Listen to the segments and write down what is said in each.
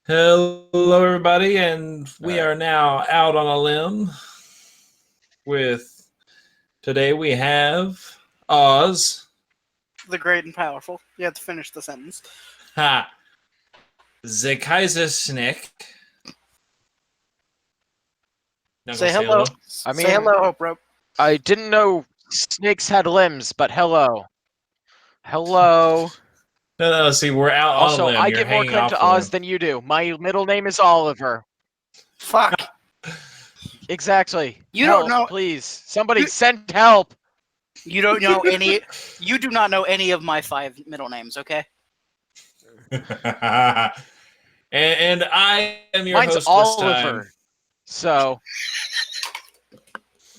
Hello, everybody, and we Alright. are now out on a limb with today we have Oz. The great and powerful. You have to finish the sentence. Ha. The Kaiser Snek. Say hello. I Say mean- hello, Hope Rope. I didn't know snakes had limbs, but hello. Hello. No, see, we're out on a Also, limb. I You're give more hanging credit off to the Oz limb. than you do. My middle name is Oliver. Fuck. Exactly. You Help, don't know- Please. Somebody You- send help. You don't know any. You do not know any of my 5 middle names. Okay. and I am your Mine's host Oliver. this So,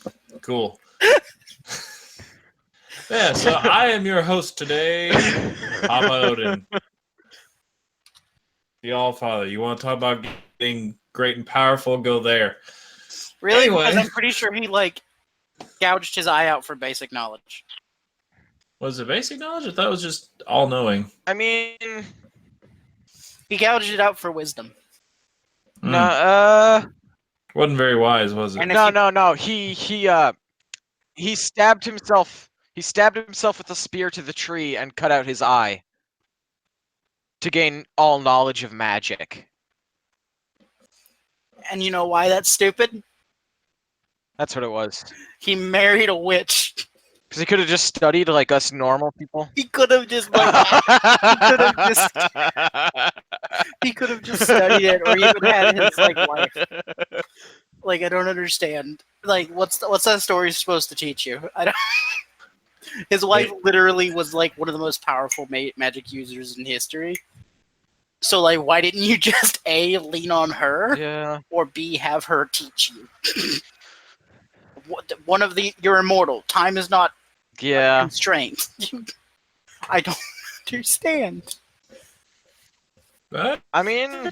time. Cool. Yeah, so I am your host today, Papa Odin. The Allfather. You want to talk about getting great and powerful? Go there. Really? Anyway. Because I'm pretty sure he gouged his eye out for basic knowledge. Was it basic knowledge? I thought it was just all-knowing. I mean, He gouged it out for wisdom. no, Wasn't very wise, was it? And no. He stabbed himself. He stabbed himself with a spear to the tree and cut out his eye to gain all knowledge of magic. And you know why that's stupid? That's what it was. He married a witch. Because he could have just studied like us normal people. He could have just he could have just studied it, or even had his life. Like, I don't understand. Like, what's that story supposed to teach you? I don't. His wife literally was like one of the most powerful magic users in history. So, like, why didn't you just A, lean on her, Yeah. or B, have her teach you? One of you're immortal. Time is not Yeah. constrained. I don't understand. What? I mean,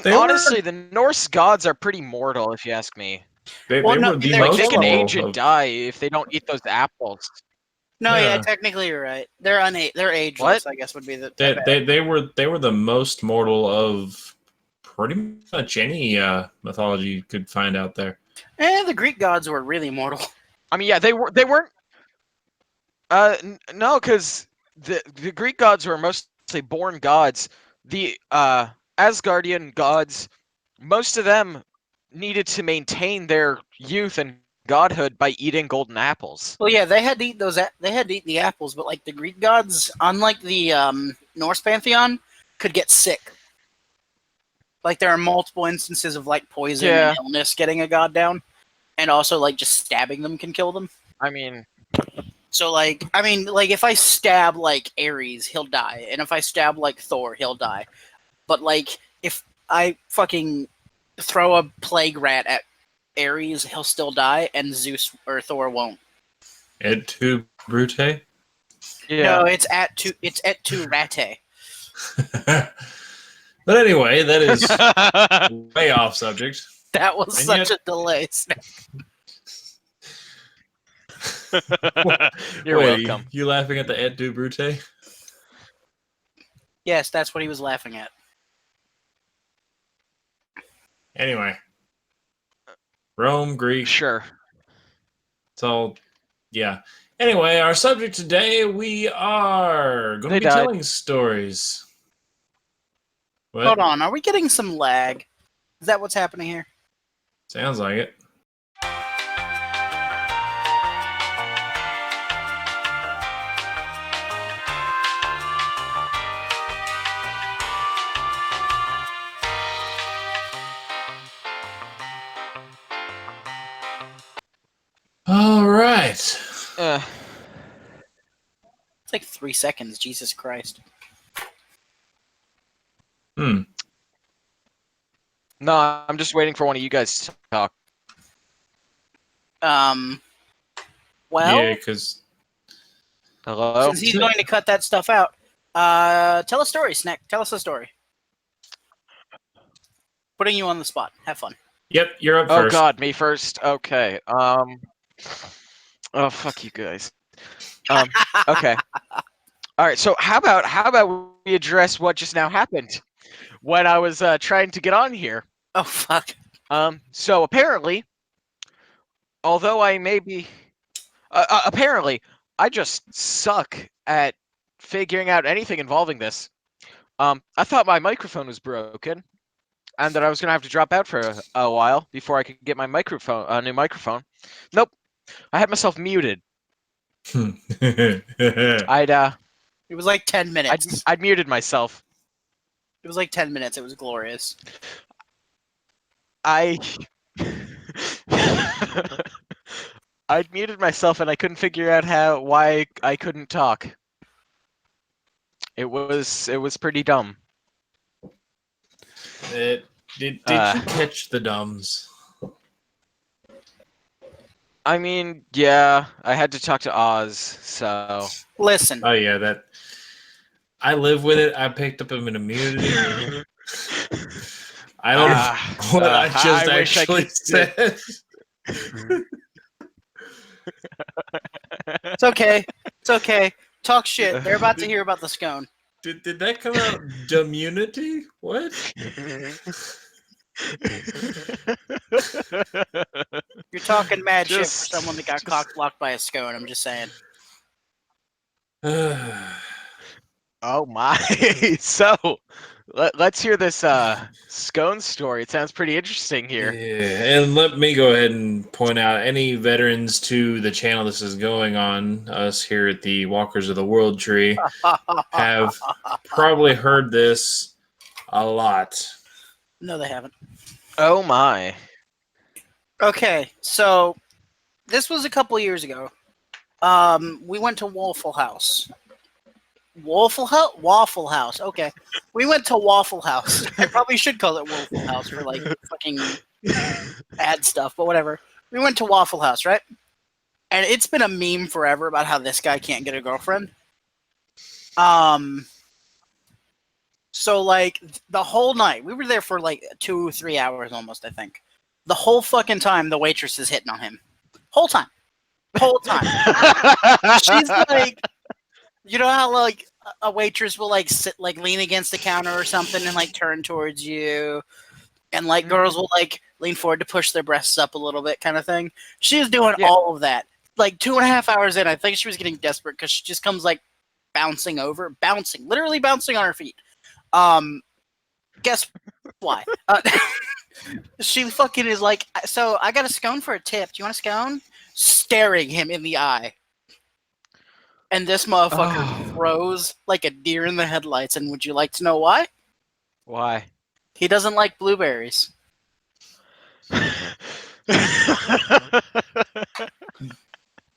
They honestly, the Norse gods are pretty mortal, if you ask me. They Well, no, were the they're- most They can moral age and of- die if they don't eat those apples. No, yeah, Yeah. technically you're right. They're ageless. I guess would be the. They were the most mortal of pretty much any mythology you could find out there. The Greek gods were really mortal. I mean, yeah, they weren't. No, because the Greek gods were mostly born gods. The Asgardian gods, most of them needed to maintain their youth and godhood by eating golden apples. Well, yeah, they had to eat They had to eat the apples, but like the Greek gods, unlike the Norse pantheon, could get sick. Like there are multiple instances of like poison and illness getting a god down, and also like just stabbing them can kill them. I mean, So like, if I stab like Ares, he'll die, and if I stab like Thor, he'll die. But like, if I fucking throw a plague rat at Ares, he'll still die, and Zeus or Thor won't. Et tu, Brute? yeah. No, it's at tu rate. But anyway, that is way off subject. That was And such yet- a delay. You're Wait, welcome. You laughing at the Et tu, Brute? Yes, that's what he was laughing at. Anyway. Rome, Greek, Sure. it's all, yeah. Anyway, our subject today, we are going They to be died. telling stories. What? Hold on, are we getting some lag? Is that what's happening here? Sounds like it. All right. It's like 3 seconds. Jesus Christ. Hmm. No, I'm just waiting for one of you guys to talk. Well, Yeah, because Hello? since he's going to cut that stuff out, tell a story, Snek. Tell us a story. Putting you on the spot. Have fun. yep, you're up Oh first. god, me first. Okay. Oh fuck you guys. Okay. All right. So how about we address what just now happened? when I was trying to get on here. Oh fuck. So apparently, although I may be, apparently, I just suck at figuring out anything involving this. I thought my microphone was broken, and that I was gonna have to drop out for a while before I could get my microphone, a new microphone. Nope, I had myself muted. It It was like 10 minutes. I'd muted myself. It was like 10 minutes. It was glorious. I'd muted myself, and I couldn't figure out why I couldn't talk. It was pretty dumb. did you catch the dumbs? I mean, yeah, I had to talk to Oz, so. Listen. Oh yeah, that. I live with it. I picked up immunity. I don't know what I just actually said. It's okay. It's okay. Talk shit. They're about to hear about the scone. Did that come out? Demunity? What? You're talking mad shit for Just- someone that got cock blocked by a scone. I'm just saying. Oh my! So, let's hear this scone story. It sounds pretty interesting here. Yeah, and let me go ahead and point out any veterans to the channel this is going on. Us here at the Walkers of the World Tree have probably heard this a lot. No, they haven't. Oh my! Okay, so this was a couple years ago. We went to Waffle House. Waffle House. Okay, we went to Waffle House. I probably should call it Waffle House for like fucking ad stuff, but whatever. We went to Waffle House, right? And it's been a meme forever about how this guy can't get a girlfriend. So like the whole night, we were there for like 2-3 hours almost, I think. The whole fucking time, the waitress is hitting on him. Whole time. She's like, you know how like a waitress will like sit, like lean against the counter or something and like turn towards you, and like girls will like lean forward to push their breasts up a little bit, kind of thing. She was doing all of that. Like 2.5 hours in, I think she was getting desperate because she just comes like literally bouncing on her feet. Guess why? She fucking is like, so I got a scone for a tip. Do you want a scone? Staring him in the eye. And this motherfucker froze like a deer in the headlights. And would you like to know why? Why? He doesn't like blueberries.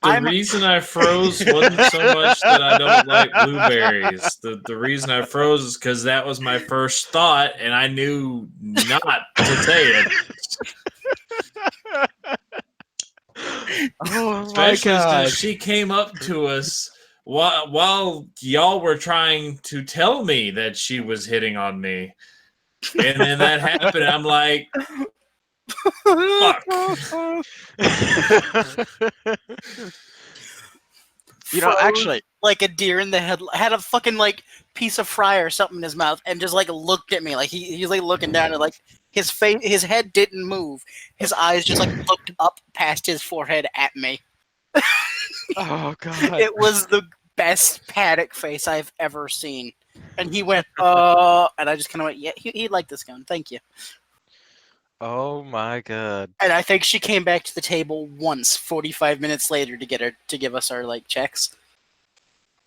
The reason I froze wasn't so much that I don't like blueberries. The reason I froze is because that was my first thought, and I knew not to say it. Oh Especially my god! since she came up to us while y'all were trying to tell me that she was hitting on me. And then that happened, and I'm like, fuck. You know, actually, like a deer in the head, had a fucking like piece of fry or something in his mouth, and just like looked at me, like he's like looking down, and like his face, his head didn't move, his eyes just like looked up past his forehead at me. oh god! It was the best paddock face I've ever seen, and he went, and I just kind of went, yeah, he liked this gun, thank you. Oh my god! And I think she came back to the table once, 45 minutes later, to give us our like checks.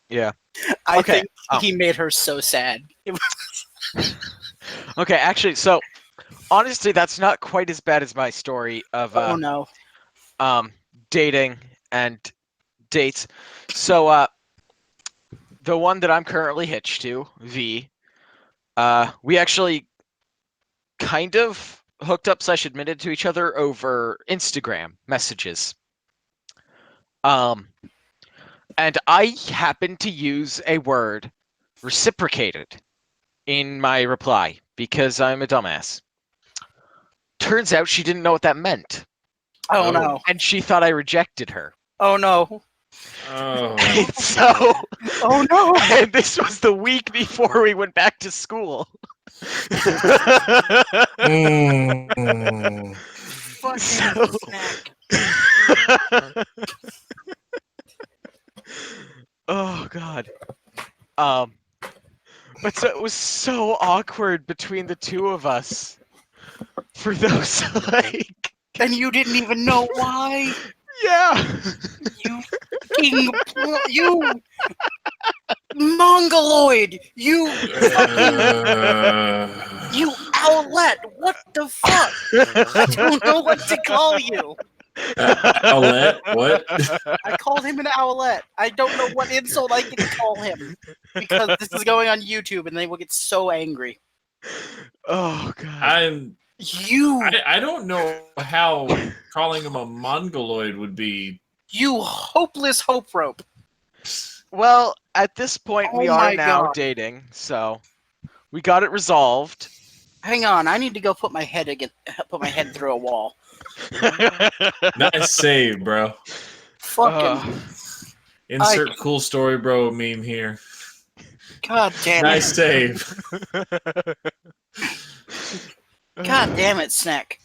Yeah. I Okay. think he made her so sad. It was... Okay, actually, so honestly, that's not quite as bad as my story of oh no. Dating and dates. So the one that I'm currently hitched to, V, we actually kind of hooked up / admitted to each other over Instagram messages. And I happened to use a word, reciprocated, in my reply because I'm a dumbass. Turns out she didn't know what that meant. Oh no. And she thought I rejected her. Oh no. Oh. So, Oh no! and this was the week before we went back to school. Mm. Fucking So- snack. Oh god. But so it was so awkward between the two of us for those like And you didn't even know why. yeah. You fucking you mongoloid. You you owlet. What the fuck? I don't know what to call you. Owlet? What? I called him an owlet. I don't know what insult I can call him because this is going on YouTube and they will get so angry. Oh god. You I don't know how calling him a mongoloid would be. you hopeless hope rope. Well, at this point we Oh are my now God. dating, so we got it resolved. Hang on, I need to go put my head through a wall. Nice save, bro. Fucking Insert cool story, bro meme here. god damn Nice it. save. God damn it, Snek.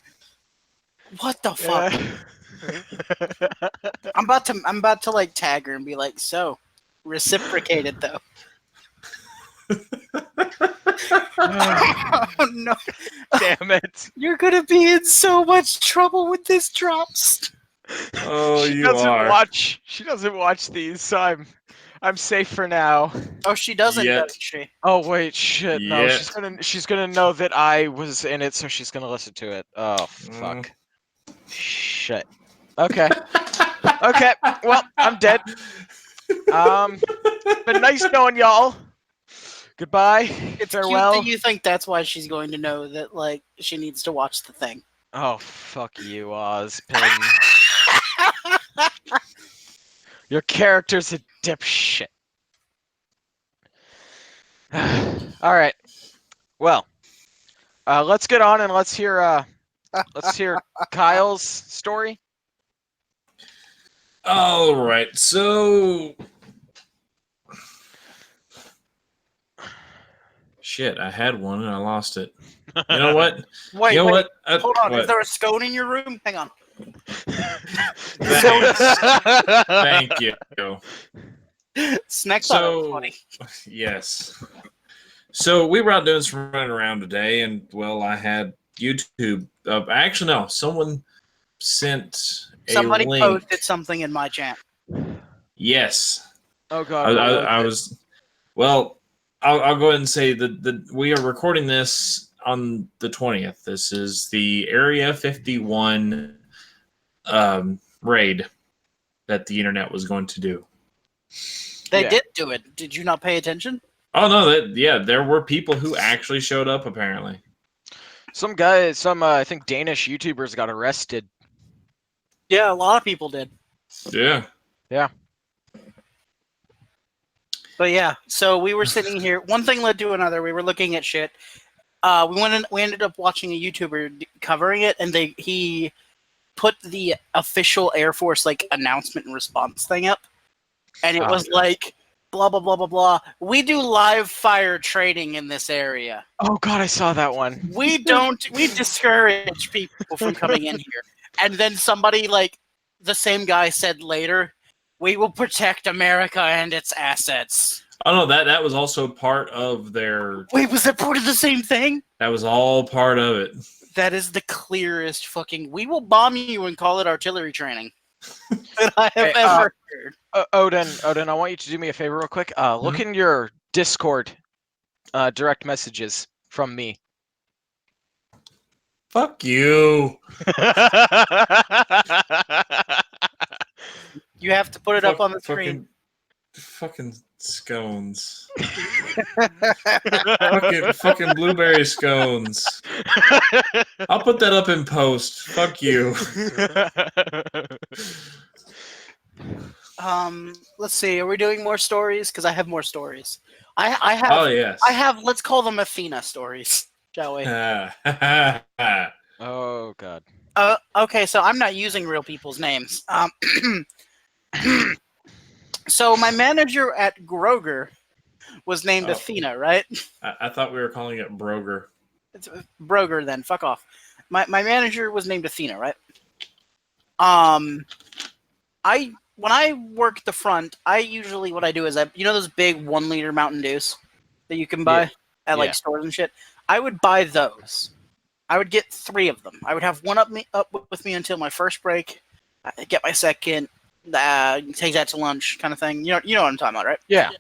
What the fuck? I'm about to like tag her and be like, so reciprocated though. Oh no. Damn it. You're gonna be in so much trouble with this drops. Oh, She you doesn't are. watch these, so I'm safe for now. Oh, she doesn't, Yet. doesn't she? Oh wait, shit, no, Yet. she's gonna know that I was in it, so she's gonna listen to it. Oh fuck. Shit. Okay. Okay, well, I'm dead. Been nice knowing y'all. Goodbye. It's Farewell. cute that you think that's why she's going to know that like she needs to watch the thing. Oh, fuck you, Ozpin. Your character's a dipshit. Alright. Well. Let's get on and let's hear Kyle's story. All right, so shit, I had one and I lost it. You know what? Wait, You know wait, what? hold on. What? Is there a scone in your room? Hang on. Thank you. Snek thought it was So, funny. yes. So we were out doing some running around today, and well, I had YouTube. Actually, no, someone sent a Somebody link. posted something in my chat. Yes, Oh god. I was. Well, I'll go ahead and say that we are recording this on the 20th. This is the Area 51 raid that the internet was going to do. They Yeah. did do it. Did you not pay attention? Oh no, there were people who actually showed up apparently. Some I think Danish YouTubers got arrested. Yeah, a lot of people did. Yeah. Yeah. But yeah, so we were sitting here. One thing led to another. We were looking at shit. We ended up watching a YouTuber covering it, and he put the official Air Force like announcement and response thing up, and it was like blah blah blah blah blah. We do live fire training in this area. Oh god, I saw that one. We discourage people from coming in here. And then somebody like the same guy said later, we will protect America and its assets. Oh no, that was also part of their. Wait, was that part of the same thing? That was all part of it. That is the clearest fucking. We will bomb you and call it artillery training that I have ever heard. Odin, I want you to do me a favor real quick. Look in your Discord direct messages from me. Fuck you. You have to put it up on the screen. Fucking scones. fucking blueberry scones. I'll put that up in post. Fuck you. Let's see. Are we doing more stories? Because I have more stories. I have. Oh yes. I have. Let's call them Athena stories, shall we? Oh god. Okay, so I'm not using real people's names. So my manager at Groger was named Oh. Athena, right? I thought we were calling it Broger. It's Broger then. Fuck off. My manager was named Athena, right? When I work the front, I usually what I do is you know those big 1 liter Mountain Dews that you can buy at like stores and shit. I would buy those. I would get 3 of them. I would have one up with me until my first break. I get my second. Take that to lunch, kind of thing. You know what I'm talking about, right? Yeah.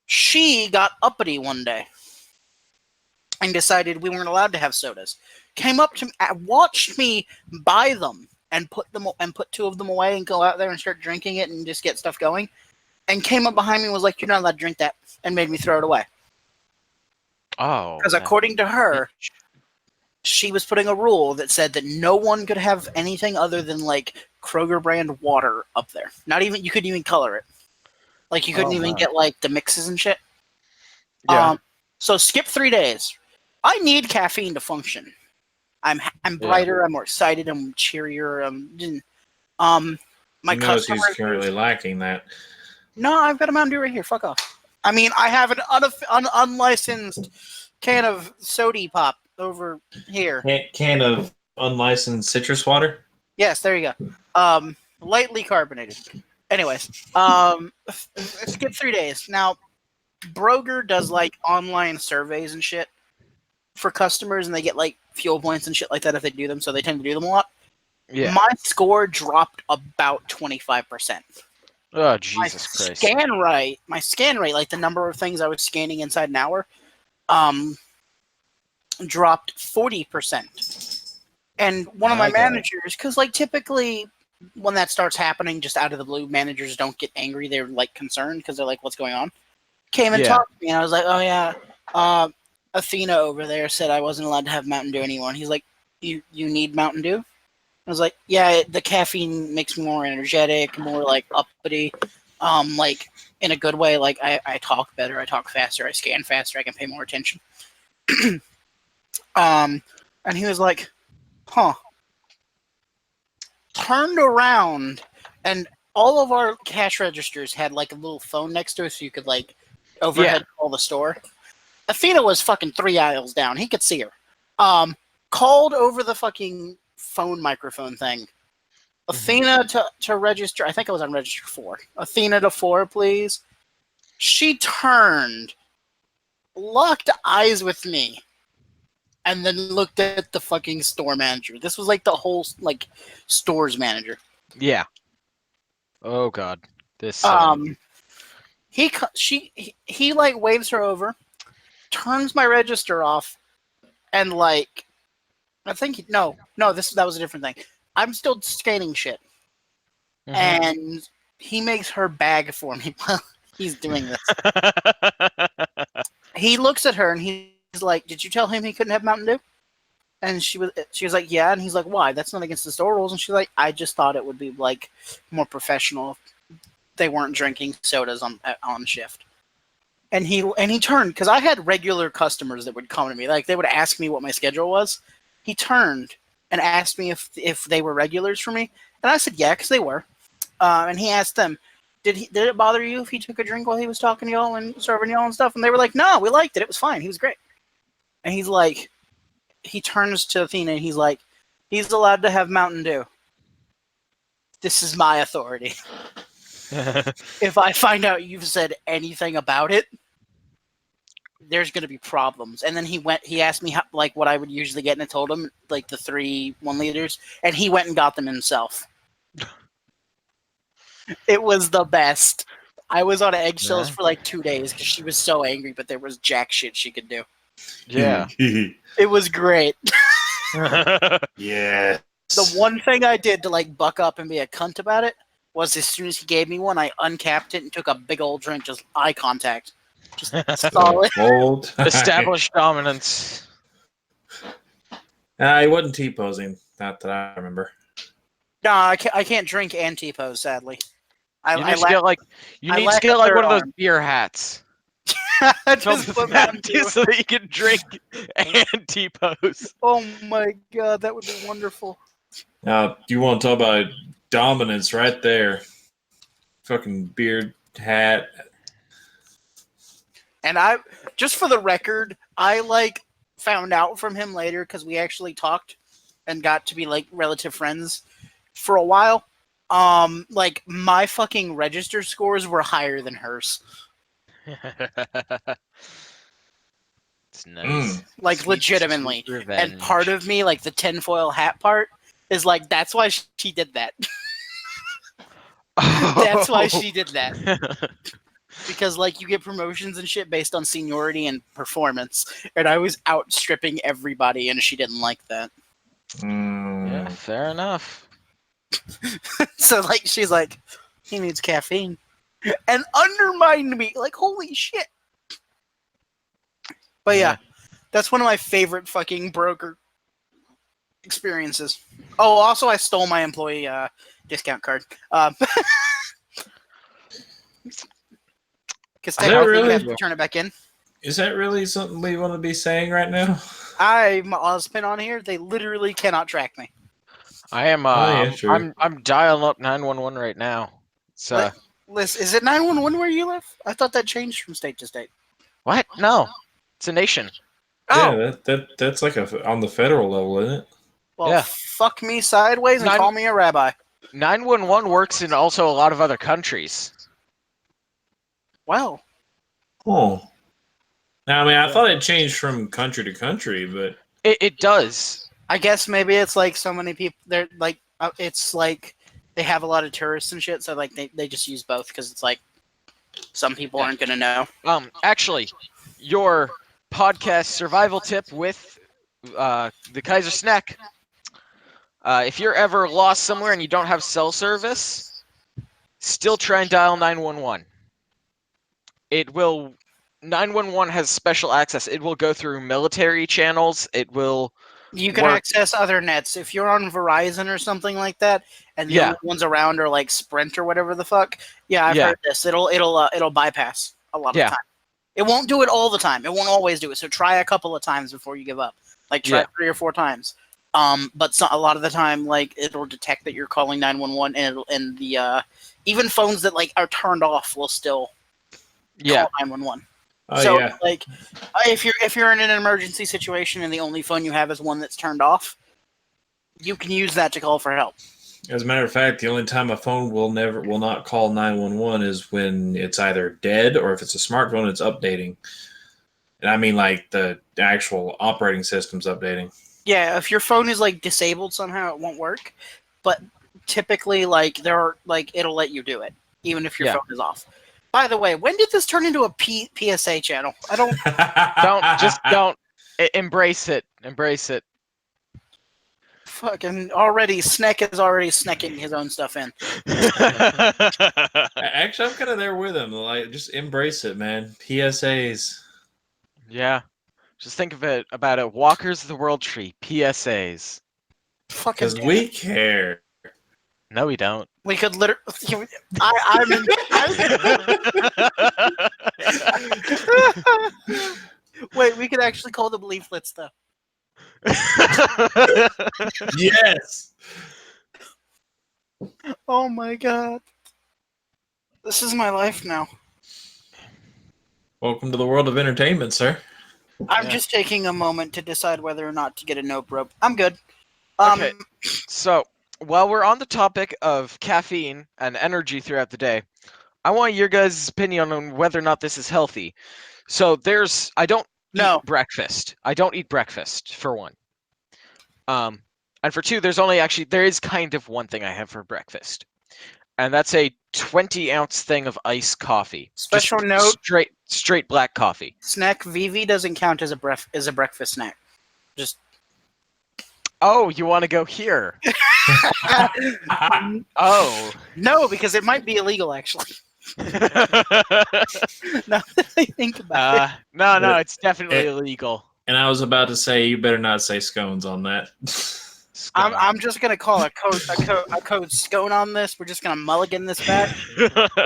She got uppity one day and decided we weren't allowed to have sodas. Came up to me, watched me buy them and put 2 of them away and go out there and start drinking it and just get stuff going. And came up behind me and was like, "You're not allowed to drink that," and made me throw it away. Oh. Because according to her, she was putting a rule that said that no one could have anything other than like Kroger brand water up there. Not even you couldn't even color it. Like you couldn't even get like the mixes and shit. Yeah. So skip 3 days. I need caffeine to function. I'm brighter. I'm more excited. I'm cheerier. My He's currently lacking that. No, I've got a Mountain Dew right here. Fuck off. I mean, I have an unlicensed can of Sody Pop over here. Can of unlicensed citrus water? Yes, there you go. Lightly carbonated. Anyways, skip 3 days. Now, Broger does like online surveys and shit for customers, and they get like fuel points and shit like that if they do them, so they tend to do them a lot. Yeah. My score dropped about 25%. Oh, Jesus Christ. My scan rate, like the number of things I was scanning inside an hour, dropped 40%. And one of my managers, because like typically when that starts happening just out of the blue, managers don't get angry. They're like concerned because they're like, what's going on? Came and talked to me, and I was like, oh yeah, Athena over there said I wasn't allowed to have Mountain Dew anymore. And he's like, you need Mountain Dew? I was like, yeah, the caffeine makes me more energetic, more like uppity, like in a good way. Like I talk better, I talk faster, I scan faster, I can pay more attention. And he was like, huh. Turned around, and all of our cash registers had like a little phone next to it, so you could like overhead call the store. Athena was fucking 3 aisles down. He could see her. Called over the fucking phone microphone thing. Athena to register. I think I was on register 4. Athena to 4, please. She turned, locked eyes with me, and then looked at the fucking store manager. This was like the whole like stores manager. Yeah. Oh God. This. He like waves her over, turns my register off, and like, I think that was a different thing. I'm still scanning shit, and he makes her bag for me while he's doing this. He looks at her and he's like, "Did you tell him he couldn't have Mountain Dew?" And she was like, "Yeah." And he's like, "Why? That's not against the store rules." And she's like, "I just thought it would be like more professional if they weren't drinking sodas on shift." And he turned, because I had regular customers that would come to me, like they would ask me what my schedule was. He turned and asked me if they were regulars for me, and I said yeah, because they were. And he asked them, did it bother you if he took a drink while he was talking to y'all and serving y'all and stuff? And they were like, no, we liked it. It was fine. He was great. And he's like, he turns to Athena and he's like, he's allowed to have Mountain Dew. This is my authority. If I find out you've said anything about it, there's going to be problems. And then he asked me what I would usually get, and I told him like the 3 1 liters, and he went and got them himself. It was the best. I was on eggshells for like 2 days because she was so angry, but there was jack shit she could do. Yeah. It was great. Yeah. The one thing I did to like buck up and be a cunt about it was as soon as he gave me one, I uncapped it and took a big old drink, just eye contact. Just solid. Established dominance. He wasn't T-posing. Not that I remember. No, I can't drink and T-pose, sadly. You need to get like one of those beer hats. Just put Mountain Dew so that you can drink and T-pose. Oh my god, that would be wonderful. Now, do you want to talk about dominance right there. Fucking beard, hat. And just for the record, I found out from him later because we actually talked and got to be relative friends for a while. My fucking register scores were higher than hers. It's nice. Sweet, legitimately. Sweet and part of me, the tinfoil hat part, is that's why she did that. That's why she did that. Because you get promotions and shit based on seniority and performance, and I was outstripping everybody, and she didn't like that. Yeah, fair enough. So she's like, he needs caffeine, and undermined me. Holy shit. But yeah, that's one of my favorite fucking broker experiences. Oh, also I stole my employee discount card. Because technically you have to turn it back in. Is that really something we want to be saying right now? I'm husband on here. They literally cannot track me. I am. I'm dialing up 911 right now. So, is it 911 where you live? I thought that changed from state to state. What? No, it's a nation. Yeah, that's on the federal level, isn't it? Well, yeah. Fuck me sideways and call me a rabbi. 911 works in also a lot of other countries. Wow. Oh. Now, I thought it changed from country to country, but it does. I guess maybe it's so many people. They're it's they have a lot of tourists and shit, so they just use both because it's some people aren't gonna know. Actually, your podcast survival tip with the Kaiser Snek. If you're ever lost somewhere and you don't have cell service, still try and dial 911. 911 has special access. It will go through military channels. You can access other nets. If you're on Verizon or something like that, and the only ones around are Sprint or whatever the fuck. Yeah, I've heard this. It'll bypass a lot of the time. It won't do it all the time. It won't always do it. So try a couple of times before you give up. Try 3 or 4 times. But a lot of the time, it'll detect that you're calling 911, and even phones that are turned off will still call 911. If you're in an emergency situation and the only phone you have is one that's turned off, you can use that to call for help. As a matter of fact, the only time a phone will not call 911 is when it's either dead or if it's a smartphone, it's updating. And I mean the actual operating system's updating. Yeah, if your phone is disabled somehow, it won't work. But typically, it'll let you do it, even if your phone is off. By the way, when did this turn into a PSA channel? I don't. don't embrace it. Embrace it. Fucking already, Snek is already snecking his own stuff in. Actually, I'm kind of there with him. Just embrace it, man. PSAs. Yeah. Just think about it. Walkers of the World Tree. PSAs. Because we care. No, we don't. We could literally. Wait, we could actually call them leaflets, though. Yes. Oh my god. This is my life now. Welcome to the world of entertainment, sir. I'm just taking a moment to decide whether or not to get a nope rope. I'm good. Okay. So, while we're on the topic of caffeine and energy throughout the day, I want your guys' opinion on whether or not this is healthy. So I don't eat breakfast. I don't eat breakfast, for one. And for two, there is kind of one thing I have for breakfast. And that's a 20-ounce thing of iced coffee. Special note. Straight black coffee. Snack VV doesn't count as a breakfast snack. Just. Oh, you want to go here? Oh. No, because it might be illegal, actually. Now that I think about it. No, it's definitely illegal. And I was about to say, you better not say scones on that. I'm just gonna call a code scone on this. We're just gonna mulligan this back.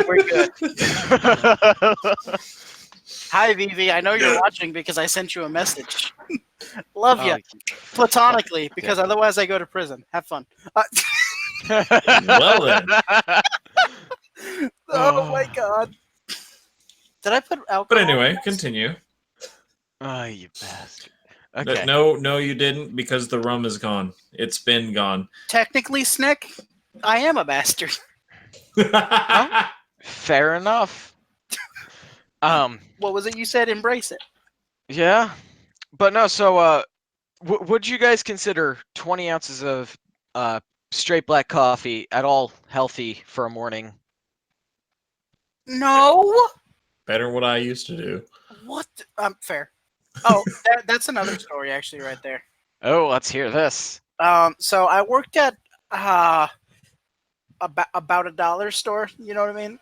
We're good. Hi, Vivi. I know you're watching because I sent you a message. Love you, platonically, because otherwise I go to prison. Have fun. Well then. Oh my god. Did I put alcohol? But anyway, continue. Oh, you bastard. Okay. No, you didn't, because the rum is gone. It's been gone. Technically, Snek, I am a bastard. Fair enough. What was it you said? Embrace it. Yeah. But no, so, would you guys consider 20 ounces of straight black coffee at all healthy for a morning? No. Better than what I used to do. What? Fair. Oh, that's another story actually, right there. Oh, let's hear this. So I worked at about a dollar store. You know what I mean?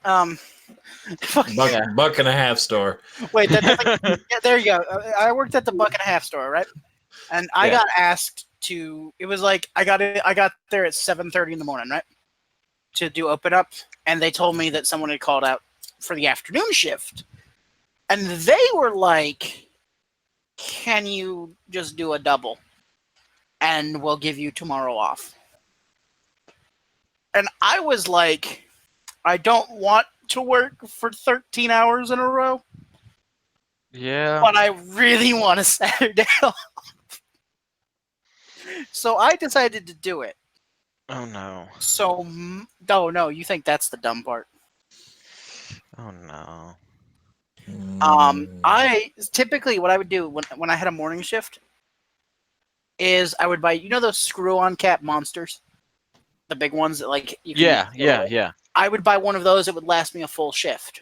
Buck and a half store. Wait, yeah, there you go. I worked at the buck and a half store, right? And I got asked to. It was like I got there at 7:30 in the morning, right? To do open up, and they told me that someone had called out for the afternoon shift, and they were like, "Can you just do a double, and we'll give you tomorrow off?" And I was like, "I don't want to work for 13 hours in a row." Yeah. But I really want a Saturday off. So I decided to do it. Oh no. So, no, you think that's the dumb part. Oh no. I typically, what I would do when I had a morning shift is I would buy, you know, those screw-on cap monsters? The big ones that, like, you can Yeah. I would buy one of those. It would last me a full shift.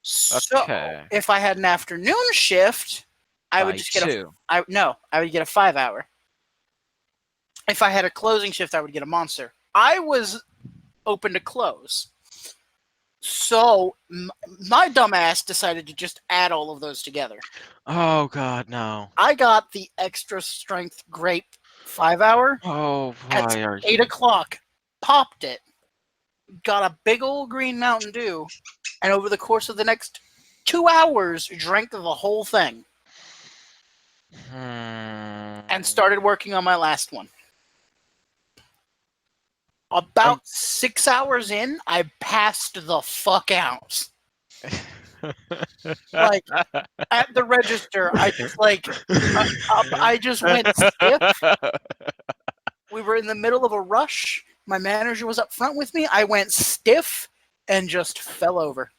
So, Okay. if I had an afternoon shift, I would just get I would get a 5-hour. If I had a closing shift, I would get a monster. I was open to close. So, my dumbass decided to just add all of those together. Oh god, no. I got the extra strength grape 5-hour. Oh, At why are 8 you? o'clock, popped it, got a big old green Mountain Dew, and over the course of the next 2 hours, drank the whole thing. And started working on my last one. About 6 hours in, I passed the fuck out. Like, at the register, I just went stiff. We were in the middle of a rush. My manager was up front with me. I went stiff and just fell over.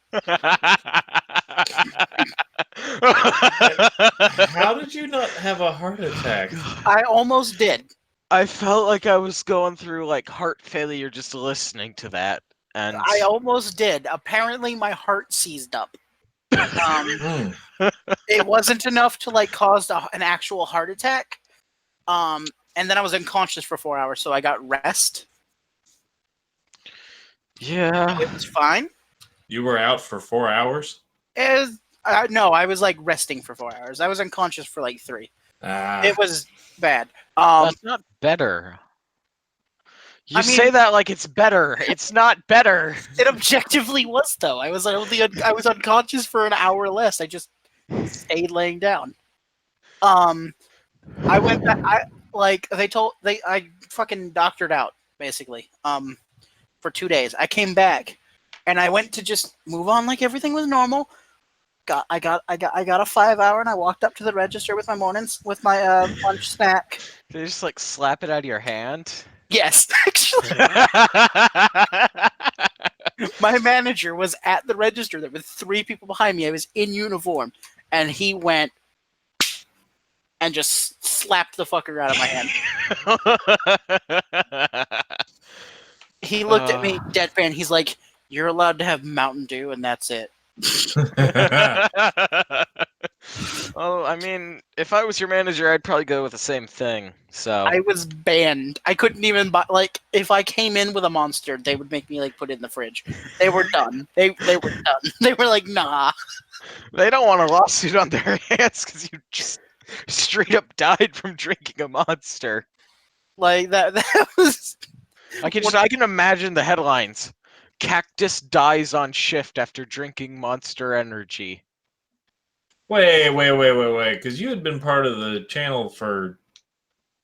How did you not have a heart attack? I almost did. I felt like I was going through like heart failure just listening to that, and I almost did. Apparently, my heart seized up. It wasn't enough to like cause an actual heart attack. And then I was unconscious for 4 hours, so I got rest. Yeah. It was fine. You were out for 4 hours? No, I was like resting for 4 hours. I was unconscious for like 3. Ah. It was bad. That's not better. You say that like it's better. It's not better. It objectively was, though. I was unconscious for an hour less. I just stayed laying down. I went back. I fucking doctored out basically. For 2 days. I came back, and I went to just move on like everything was normal. I got a 5-hour, and I walked up to the register with my lunch snack. Did you just like slap it out of your hand? Yes, actually. My manager was at the register. There were 3 people behind me. I was in uniform, and he went and just slapped the fucker out of my hand. He looked at me deadpan. He's like, "You're allowed to have Mountain Dew, and that's it." Well, I mean, if I was your manager, I'd probably go with the same thing. So I was banned. I couldn't even buy. Like, if I came in with a monster, they would make me like put it in the fridge. They were done. They were done. They were like, "Nah." They don't want a lawsuit on their hands because you just straight up died from drinking a monster. Like that was. I can imagine the headlines. Cactus dies on shift after drinking Monster Energy. Wait, because you had been part of the channel for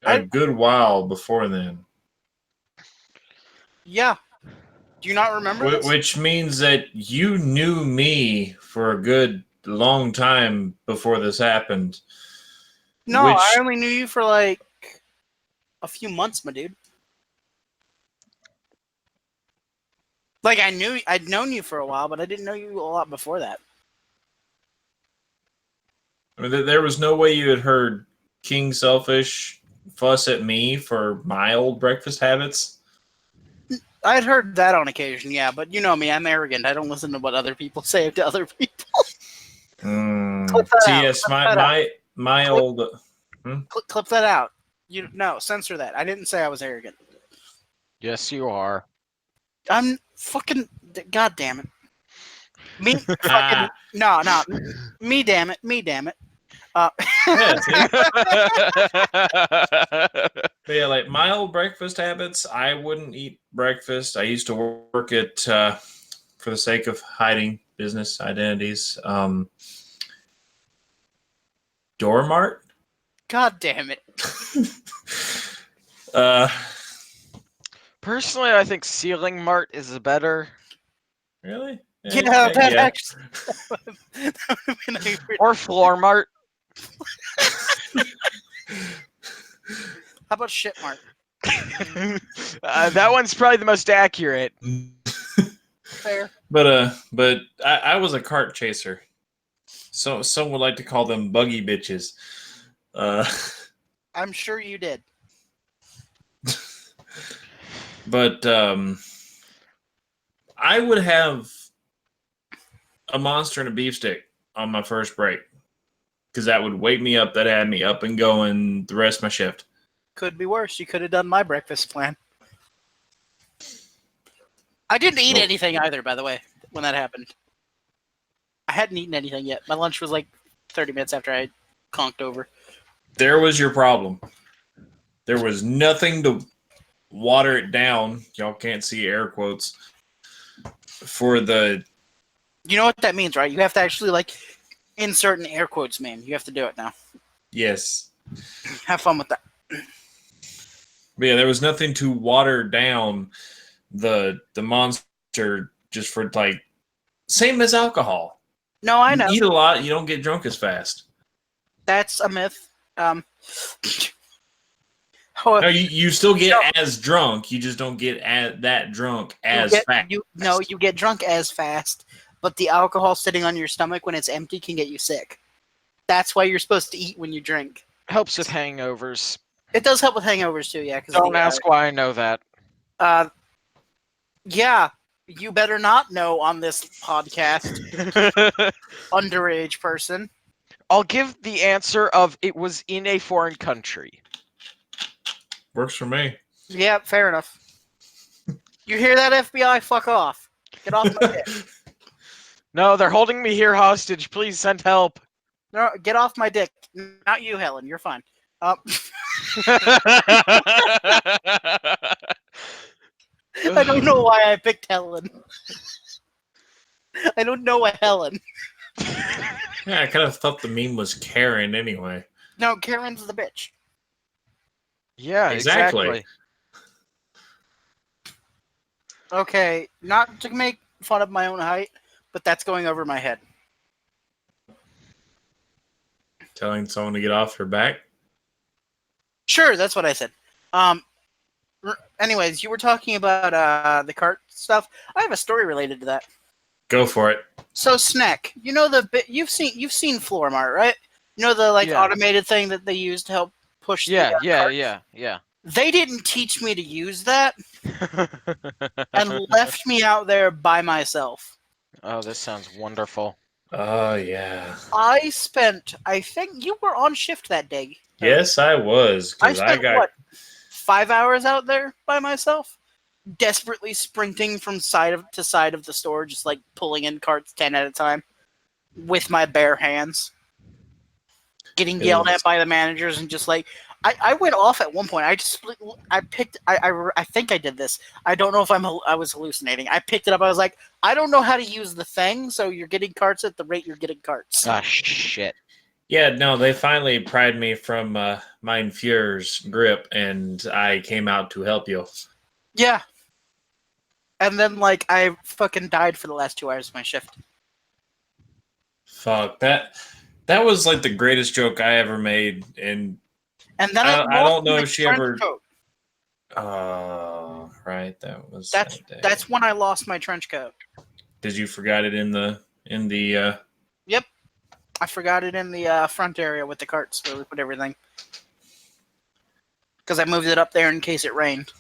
a good while before then. Yeah. Do you not remember this? Which means that you knew me for a good long time before this happened. No, Which, I only knew you for like a few months, my dude. Like I'd known you for a while, but I didn't know you a lot before that. I mean, there was no way you had heard King Selfish fuss at me for my old breakfast habits. I'd heard that on occasion, yeah, but you know me, I'm arrogant. I don't listen to what other people say to other people. Clip that out. Yes, Clip that out. my old. Clip that out. No, censor that. I didn't say I was arrogant. Yes, you are. I'm fucking. God damn it. Me fucking. No. Me damn it. Yeah, see? But yeah, like my old breakfast habits, I wouldn't eat breakfast. I used to work at, for the sake of hiding business identities, Doormart. God damn it. Personally, I think Ceiling Mart is better. Really? Yeah, that actually. That would've been a weird- Or Floor Mart. How about shit Mart? That one's probably the most accurate. Fair. But I was a cart chaser. So some would like to call them buggy bitches. I'm sure you did. But I would have a monster and a beef stick on my first break. Because that would wake me up. That had me up and going the rest of my shift. Could be worse. You could have done my breakfast plan. I didn't eat anything either, by the way, when that happened. I hadn't eaten anything yet. My lunch was like 30 minutes after I conked over. There was your problem. There was nothing to water it down. Y'all can't see air quotes. For the... You know what that means, right? You have to actually, like, insert an air quotes, man. You have to do it now. Yes. Have fun with that. But yeah, there was nothing to water down the monster just for, like, same as alcohol. No, I know. You eat a lot, you don't get drunk as fast. That's a myth. No, you still get as drunk. You just don't get that drunk as fast. You get drunk as fast, but the alcohol sitting on your stomach when it's empty can get you sick. That's why you're supposed to eat when you drink. Helps with hangovers. It does help with hangovers too, yeah. Don't ask why I know that. Yeah, you better not know on this podcast, underage person. I'll give the answer of it was in a foreign country. Works for me. Yeah, fair enough. You hear that, FBI? Fuck off. Get off my dick. No, they're holding me here hostage. Please send help. No, get off my dick. Not you, Helen. You're fine. I don't know why I picked Helen. I don't know a Helen. Yeah, I kind of thought the meme was Karen anyway. No, Karen's the bitch. Yeah, exactly. Okay, not to make fun of my own height, but that's going over my head. Telling someone to get off her back? Sure, that's what I said. Anyways, you were talking about the cart stuff. I have a story related to that. Go for it. So Snek, you know you've seen Floor Mart, right? You know the automated thing that they use to help push. Yeah. They didn't teach me to use that, and left me out there by myself. Oh, this sounds wonderful. Oh yeah. I think you were on shift that day. Yes, I was. I spent what, 5 hours out there by myself, desperately sprinting from side to side of the store, just like pulling in carts 10 at a time, with my bare hands, getting yelled at by the managers, and just like I went off at one point. I think I did this. I don't know if I was hallucinating. I picked it up. I was like, I don't know how to use the thing, so you're getting carts at the rate you're getting carts. Ah, shit. Yeah, no, they finally pried me from Mein Fuhrer's grip, and I came out to help you. Yeah. And then, like, I fucking died for the last 2 hours of my shift. Fuck that. That was like the greatest joke I ever made, and And then I don't know my if she trench ever. coat. Right, that was That's that day. that's when I lost my trench coat. Did you forgot it in the Yep, I forgot it in the front area with the carts where we put everything. Because I moved it up there in case it rained.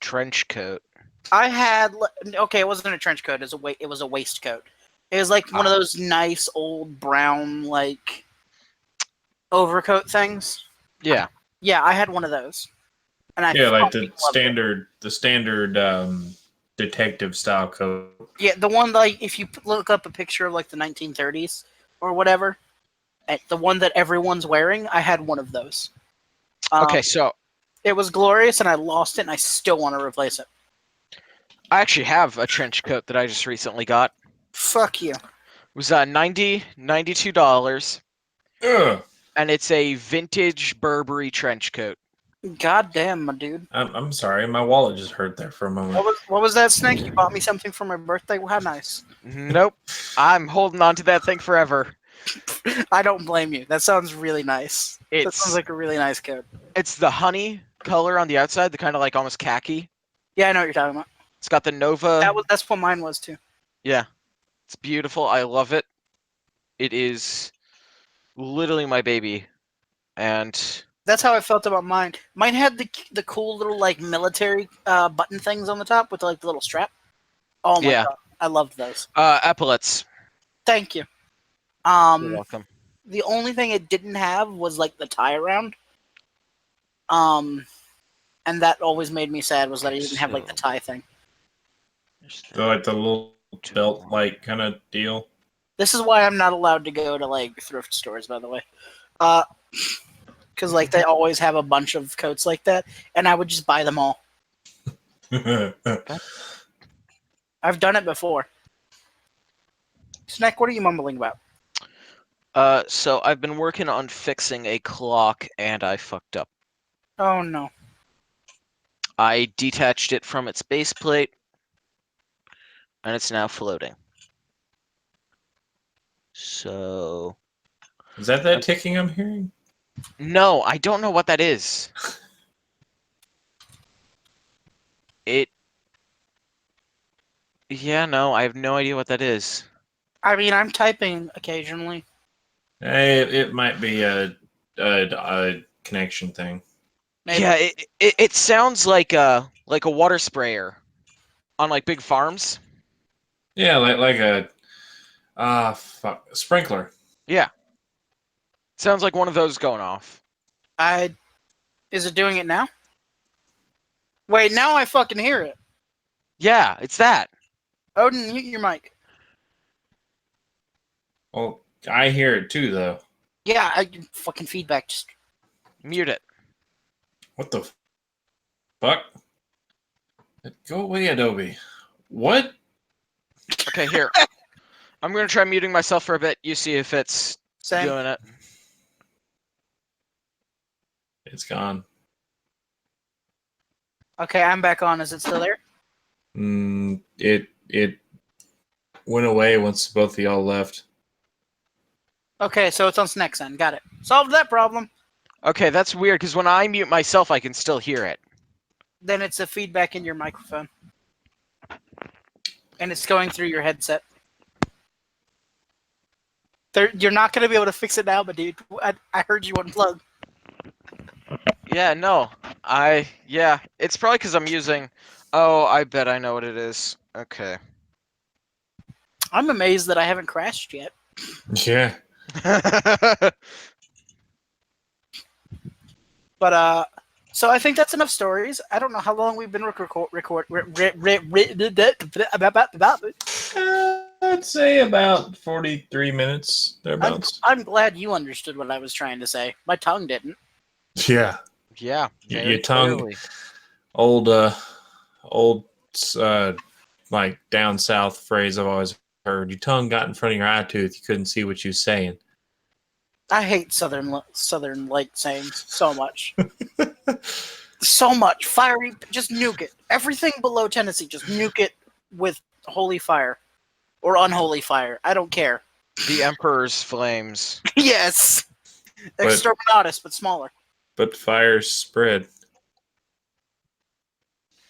Trench coat. I had okay, it wasn't a trench coat. It was a waistcoat. It was like one of those nice old brown like overcoat things. Yeah. Yeah, I had one of those. And I like fucking the loved it. standard detective style coat. Yeah, the one like if you look up a picture of like the 1930s or whatever, the one that everyone's wearing, I had one of those. Okay, so It was glorious, and I lost it, and I still want to replace it. I actually have a trench coat that I just recently got. Fuck you. It was $92, Ugh. and it's a vintage Burberry trench coat. God damn, my dude. I'm sorry, my wallet just hurt there for a moment. What was that, Snake? You bought me something for my birthday? Well, how nice. Nope. I'm holding on to that thing forever. I don't blame you. That sounds really nice. That It's sounds like a really nice coat. it's the honey color on the outside, the kind of like almost khaki. Yeah, I know what you're talking about. It's got the Nova. That's what mine was too. Yeah. It's beautiful. I love it. It is literally my baby. And That's how I felt about mine. Mine had the cool little like military button things on the top with like the little strap. Oh my Yeah. god, I loved those. epaulets. Thank you. You're welcome. The only thing it didn't have was like the tie around. And that always made me sad was that it didn't have like the tie thing. So like the little belt like kind of deal. This is why I'm not allowed to go to like thrift stores, by the way. Because like they always have a bunch of coats like that, and I would just buy them all. I've done it before. Snek, what are you mumbling about? So I've been working on fixing a clock, and I fucked up. Oh no. I detached it from its base plate, and it's now floating. So... Is that ticking I'm hearing? No, I don't know what that is. Yeah, no, I have no idea what that is. I mean, I'm typing occasionally. Hey, it might be a connection thing. Maybe. Yeah, it sounds like a water sprayer on like big farms. Yeah, like a sprinkler. Yeah. Sounds like one of those going off. Is it doing it now? Wait, now I fucking hear it. Yeah, it's that. Odin, mute your mic. Well, I hear it too, though. Yeah, fucking feedback. Just Mute it. What the fuck? Go away, Adobe. What? Okay, here. I'm gonna try muting myself for a bit. You see if it's same. doing it. It's gone. Okay, I'm back on. Is it still there? It went away once both of y'all left. Okay, so it's on Snek's end. Got it. Solved that problem. Okay, that's weird because when I mute myself, I can still hear it. Then it's a feedback in your microphone. And it's going through your headset. You're not going to be able to fix it now, but dude, I heard you unplug. Yeah, no. Yeah, it's probably because I'm using... Oh, I bet I know what it is. Okay. I'm amazed that I haven't crashed yet. Yeah. But, so I think that's enough stories. I don't know how long we've been I'd say about 43 minutes, thereabouts. I'm glad you understood what I was trying to say. My tongue didn't. Yeah. Yeah. Your tongue, clearly. old, like down south phrase I've always heard. Your tongue got in front of your eye tooth. You couldn't see what you was saying. I hate southern like sayings so much. So much fiery. Just nuke it. Everything below Tennessee, just nuke it with holy fire or unholy fire. I don't care. The Emperor's flames. Yes. But- Exterminatus, but smaller. But fires spread.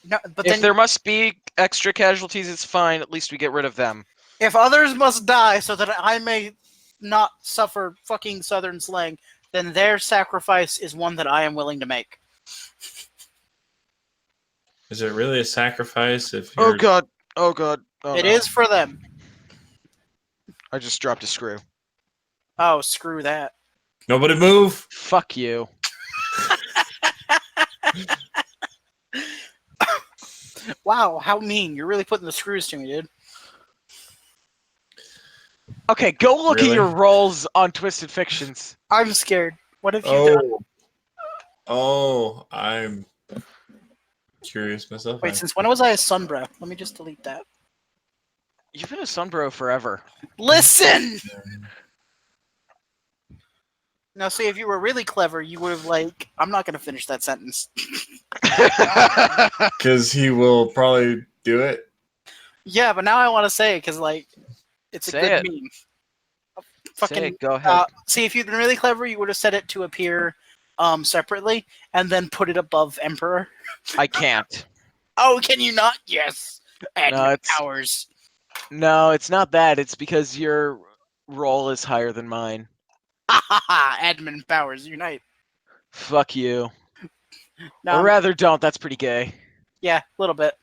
No, but If then there must be extra casualties, it's fine. At least we get rid of them. if others must die so that I may not suffer fucking southern slang, then their sacrifice is one that I am willing to make. Is it really a sacrifice if you're... Oh god. Oh god. Oh, It no. is for them. I just dropped a screw. Oh, screw that. Nobody move! Fuck you. Wow, how mean. You're really putting the screws to me, dude. Okay, go look Really? at your rolls on Twisted Fictions. I'm scared. What have you done? Oh, I'm curious myself. Wait, since when was I a sunbro? Let me just delete that. You've been a sunbro forever. Listen! Now, see, if you were really clever, you would have, like... I'm not going to finish that sentence. Because he will probably do it. Yeah, but now I want to say it, because, like, it's a Say good it. meme. Say it, go ahead. See, if you'd been really clever, you would have set it to appear separately, and then put it above Emperor. I can't. Oh, can you not? Yes. Admin it's- powers. No, it's not that. It's because your roll is higher than mine. Admin powers unite. Fuck you. No, Or rather, don't. That's pretty gay. yeah, a little bit.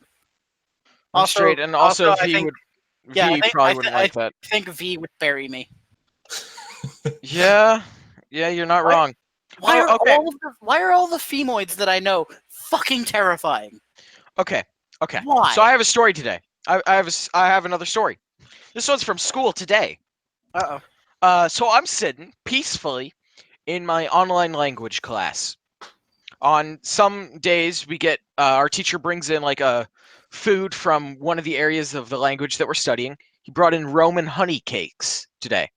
I'm Also- straight, and also, I V think- would. yeah, I V think- probably I wouldn't thi- like that. I think V would bury me. Yeah, you're not What? wrong. Why Oh, okay. why are all the femoids that I know fucking terrifying? Okay. Why? So I have a story today. I have another story. This one's from school today. Uh-oh. So I'm sitting peacefully in my online language class. On some days, we get our teacher brings in like a food from one of the areas of the language that we're studying. He brought in Roman honey cakes today.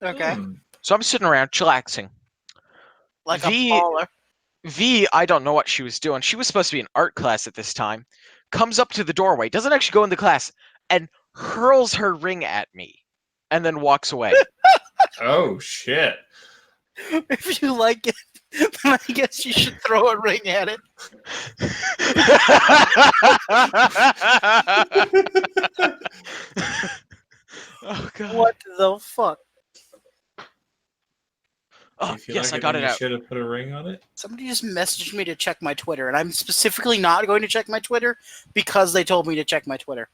Okay. So I'm sitting around chillaxing. Like V- a baller. V, I don't know what she was doing. She was supposed to be in art class at this time. Comes up to the doorway, doesn't actually go in the class, and hurls her ring at me, and then walks away. Oh, shit. If you like it, then I guess you should throw a ring at it. Oh god. What the fuck? Oh, You feel yes, like I got then it you out. should have put a ring on it? Somebody just messaged me to check my Twitter, and I'm specifically not going to check my Twitter because they told me to check my Twitter.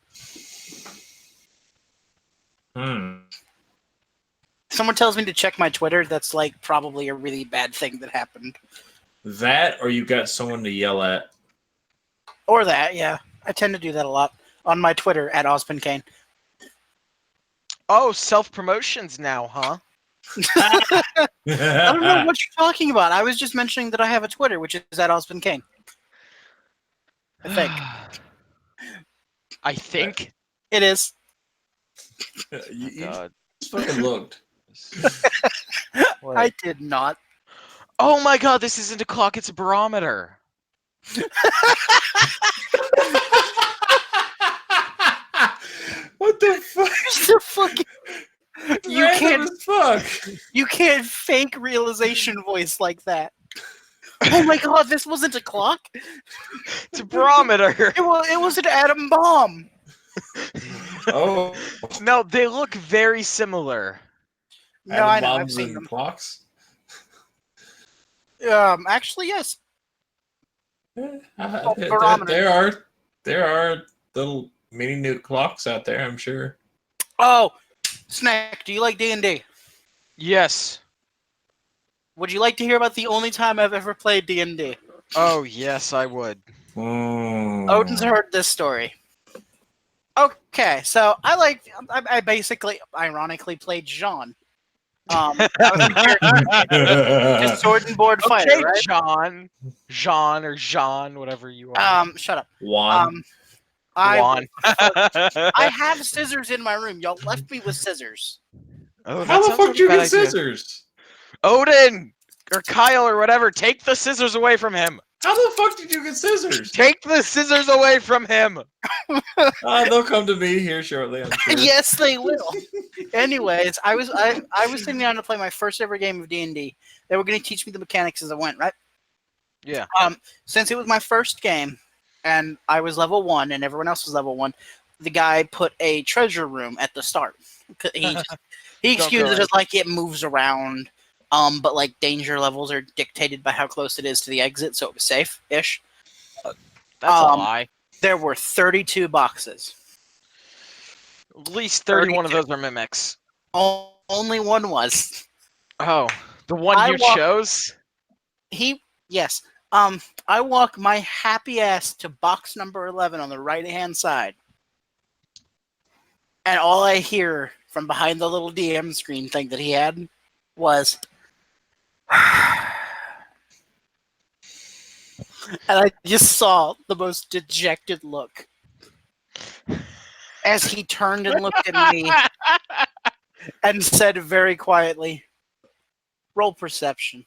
Someone tells me to check my Twitter, that's like probably a really bad thing that happened. That, or you got someone to yell at. Or that, yeah. I tend to do that a lot on my Twitter at Osmond Kane. Oh, self-promotions now, huh? I don't know what you're talking about. I was just mentioning that I have a Twitter, which is at Osmond Kane. I think. I think. It is. You God. just fucking looked. What? I did not. Oh my god, this isn't a clock, it's a barometer. What the fuck? The fucking... You Random can't, as fuck. you can't fake realization voice like that. Oh my god, this wasn't a clock? It's a barometer. It was an atom bomb. Oh, No, they look very similar. No, I atom know, I've bombs seen and them. clocks. Actually, yes. There are little mini nuke clocks out there, I'm sure. Oh, Snek, do you like D&D? Yes. Would you like to hear about the only time I've ever played D&D? Oh, yes, I would. Odin's heard this story. Okay, so I basically, ironically, played Jean. I was a character, just sword and board fighter, Okay, right? Jean or Jean, whatever you are. Shut up. Juan. Juan. I have scissors in my room. Y'all left me with scissors. Oh, How that the sounds fuck like did you a bad get idea. scissors? Odin or Kyle or whatever, take the scissors away from him. How the fuck did you get scissors? Take the scissors away from him. They'll come to me here shortly, I'm sure. Yes, they will. Anyways, I was sitting down to play my first ever game of D&D. They were going to teach me the mechanics as I went, right? Yeah. Since it was my first game, and I was level 1, and everyone else was level 1, the guy put a treasure room at the start. He excused it as like it moves around, but like danger levels are dictated by how close it is to the exit, so it was safe-ish. That's a lie. There were 32 boxes. At least 31 of those are mimics. Only one was. Oh, the one you chose? Yes. I walk my happy ass to box number 11 on the right-hand side. And all I hear from behind the little DM screen thing that he had was... And I just saw the most dejected look as he turned and looked at me and said very quietly, "Roll perception."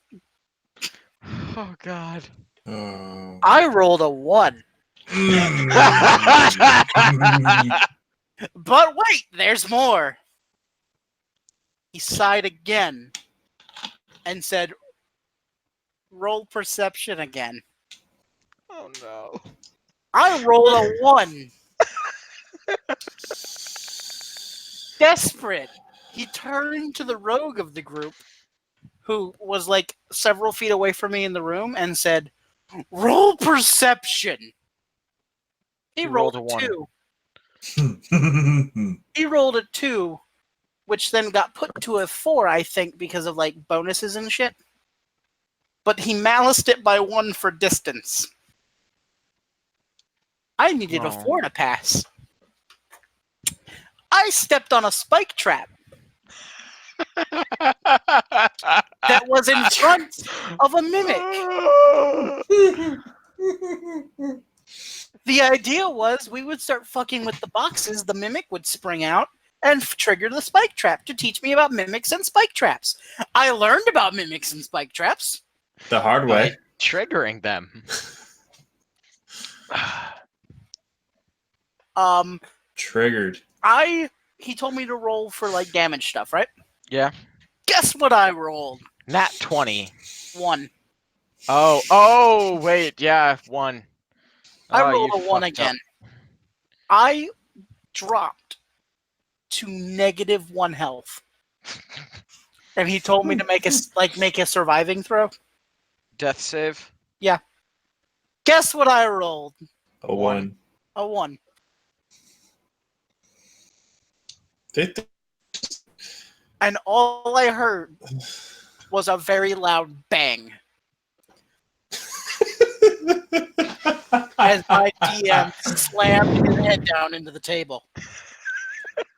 Oh, God. Oh. I rolled a 1. But wait, there's more. He sighed again and said, "Roll perception again." Oh, no. I rolled a 1. Desperate, he turned to the rogue of the group, who was like several feet away from me in the room, and said, "Roll perception." He rolled a 2. He rolled a 2, which then got put to a 4, I think, because of like bonuses and shit. But he maliced it by 1 for distance. I needed a 4 to pass. I stepped on a spike trap that was in front of a mimic. The idea was we would start fucking with the boxes, the mimic would spring out, and trigger the spike trap to teach me about mimics and spike traps. I learned about mimics and spike traps. The hard way. Triggering them. Triggered. He told me to roll for like damage stuff, right? Yeah. Guess what I rolled? Nat 20. 1. Oh, wait, yeah, 1. I Oh, rolled you a 1 fucked again. up. I dropped to -1 health. And he told me to make a surviving throw. Death save? Yeah. Guess what I rolled? A 1. A 1. And all I heard was a very loud bang. As my DM slammed his head down into the table.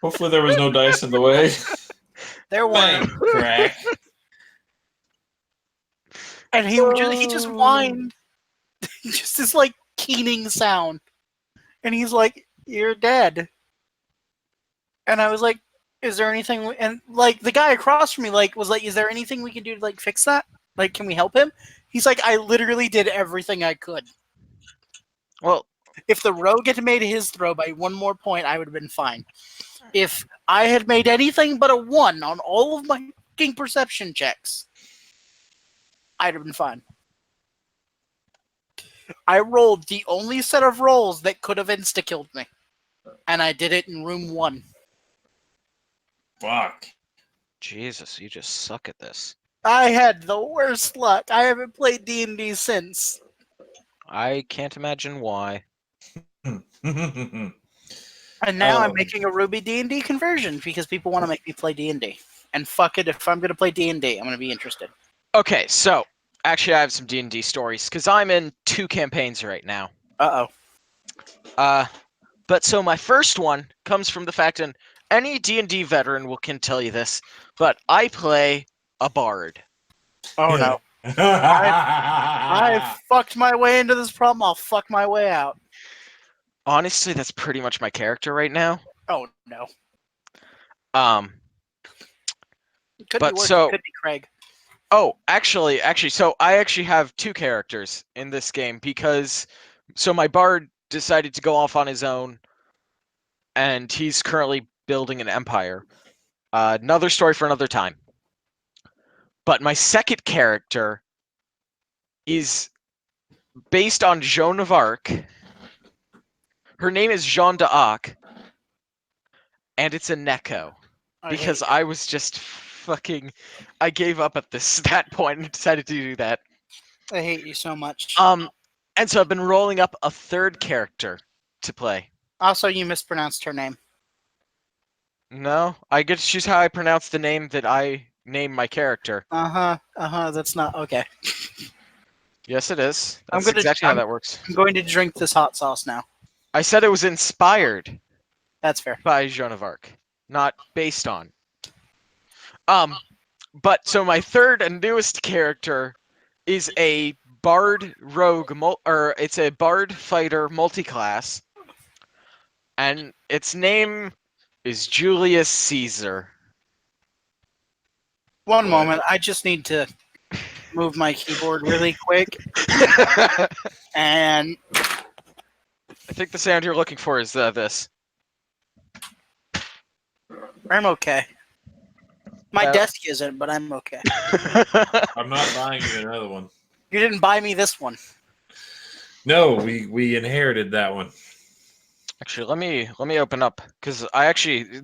Hopefully there was no dice in the way. There Bang, weren't. crack. And he just whined. Just this like keening sound. And he's like, "You're dead." And I was like, "Is there anything?" And like the guy across from me was like, "Is there anything we can do to like fix that? Like, can we help him?" He's like, "I literally did everything I could." Well, if the rogue had made his throw by 1 more point, I would have been fine. If I had made anything but a 1 on all of my fucking perception checks, I'd have been fine. I rolled the only set of rolls that could have insta-killed me. And I did it in room 1. Fuck. Jesus, you just suck at this. I had the worst luck. I haven't played D&D since. I can't imagine why. And now I'm making a Ruby D&D conversion because people want to make me play D&D. And fuck it, if I'm going to play D&D, I'm going to be interested. Okay, so actually I have some D&D stories because I'm in 2 campaigns right now. Uh-oh. But so my first one comes from the fact, and any D&D veteran can tell you this, but I play a bard. Oh no. I fucked my way into this problem. I'll fuck my way out. Honestly, that's pretty much my character right now. Oh no. But Could be worse. so- Could be Craig. Oh, actually, so I actually have two characters in this game because my bard decided to go off on his own, and he's currently building an empire. Another story for another time. But my second character is based on Joan of Arc. Her name is Jeanne d'Arc, and it's a Neko. Because I was just fucking... I gave up at that point and decided to do that. I hate you so much. And so I've been rolling up a third character to play. Also, you mispronounced her name. No, I get to choose how I pronounce the name that I name my character. That's not okay. Yes, it is. I'm That's gonna- exactly how I'm- that works. I'm going to drink this hot sauce now. I said it was inspired That's fair. by Joan of Arc, not based on. But so my third and newest character is a bard rogue, or it's a bard fighter multiclass, and its name is Julius Caesar. One moment, I just need to move my keyboard really quick. And I think the sound you're looking for is this. I'm okay. My desk isn't, but I'm okay. I'm not buying you another one. You didn't buy me this one. No, we inherited that one. Actually, let me open up because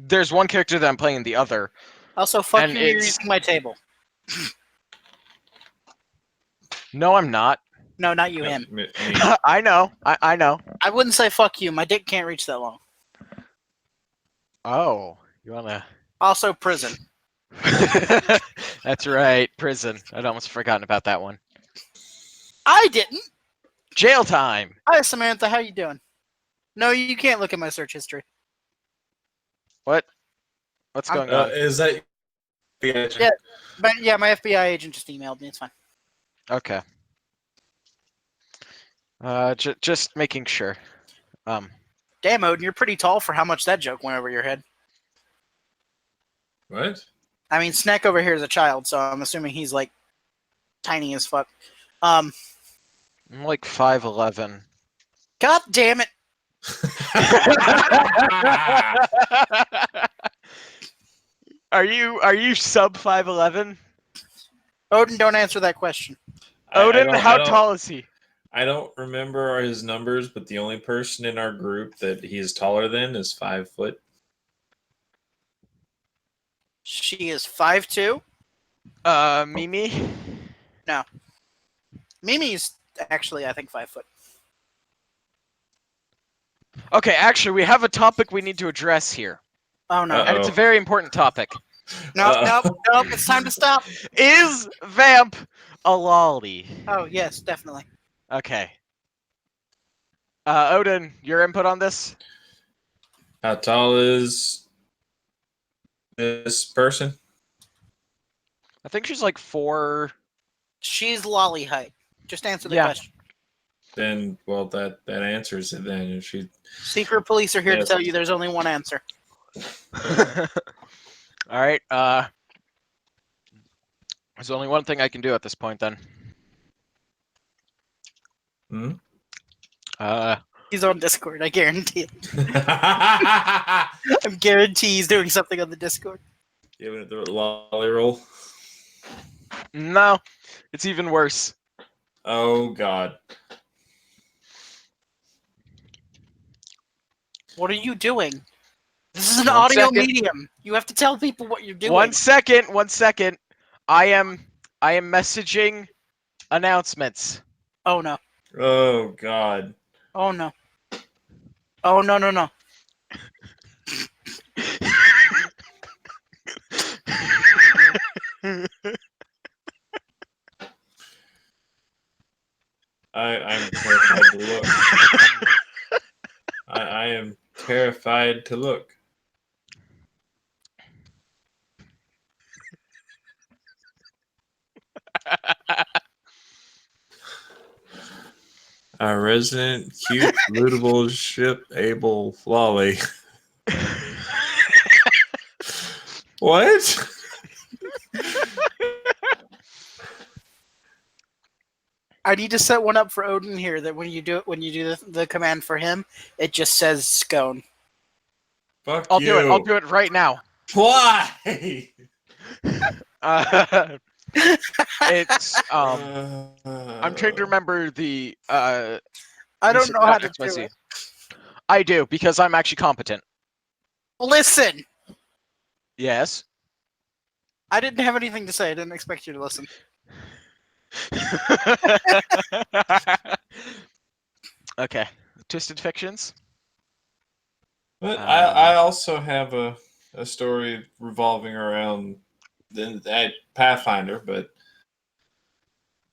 there's one character that I'm playing in the other. Also, fuck And you, you're it's- using my table. No, I'm not. No, not you, him. Me. I know. I know. I wouldn't say fuck you. My dick can't reach that long. Oh, you wanna? Also, prison. That's right, prison. I'd almost forgotten about that one. I didn't. Jail time. Hi, Samantha. How you doing? No, you can't look at my search history. What? What's going on? Is that? Yeah. But yeah, my FBI agent just emailed me. It's fine. Okay. Just making sure. Damn, Odin, you're pretty tall for how much that joke went over your head. What? I mean, Snek over here is a child, so I'm assuming he's like tiny as fuck. I'm like 5'11". God damn it! Are you sub 5'11"? Odin, don't answer that question. Odin, I how don't- tall is he? I don't remember his numbers, but the only person in our group that he is taller than is 5 foot. She is 5'2". Mimi? Mimi's actually, I think, 5 foot. Okay, actually, we have a topic we need to address here. Oh no! And it's a very important topic. Nope. It's time to stop. Is Vamp a lolly? Oh yes, definitely. Okay. Odin, your input on this? How tall is this person? I think she's like 4. She's lolly height. Just answer the Yeah. question. Then, well, that answers it. Then if she, Secret police are here to Yes. tell you there's only one answer. All right. There's only one thing I can do at this point then. hmm? He's on Discord. I guarantee it. I I guarantee he's doing something on the Discord. giving it the lolly roll. No, it's even worse. Oh God! What are you doing? This is an One audio second. medium. You have to tell people what you're doing. 1 second. 1 second. I am messaging announcements. Oh no. Oh God! Oh no. Oh no. I'm terrified to look. I am terrified to look. A resident, cute, lootable ship, able, lolly. What? I need to set one up for Odin here. That when you do the command for him, it just says scone. Fuck I'll you. do it. I'll do it right now. Why? It's I'm trying to remember the I don't know how to do it. I do because I'm actually competent. Listen, Yes. I didn't have anything to say. I didn't expect you to listen. Okay. Twisted Fictions. But I also have a story revolving around that Pathfinder, but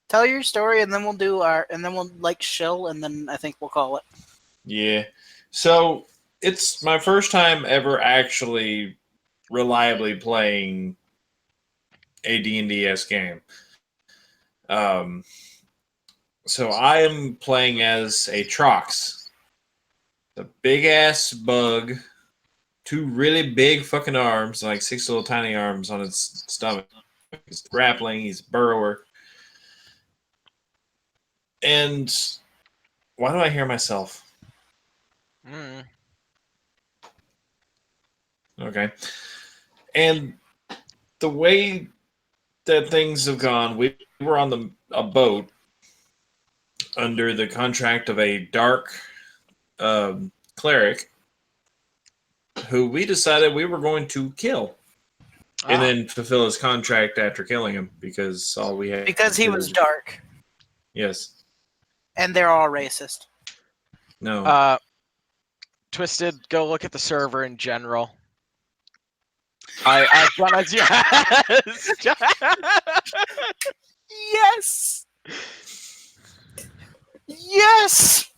Tell your story, and then we'll do and then we'll like shill, and then I think we'll call it. yeah. So it's my first time ever actually reliably playing a D&D-esque game. So I am playing as a Trox. A big-ass bug, 2 really big fucking arms, like 6 little tiny arms on its stomach. He's grappling, he's a burrower. And why do I hear myself? Okay. And the way that things have gone, we were on a boat under the contract of a dark cleric who we decided we were going to kill and then fulfill his contract after killing him because all we had Because he was dark. Yes. And they're all racist. No. Twisted, go look at the server in general. I've done as you asked. Yes! Yes!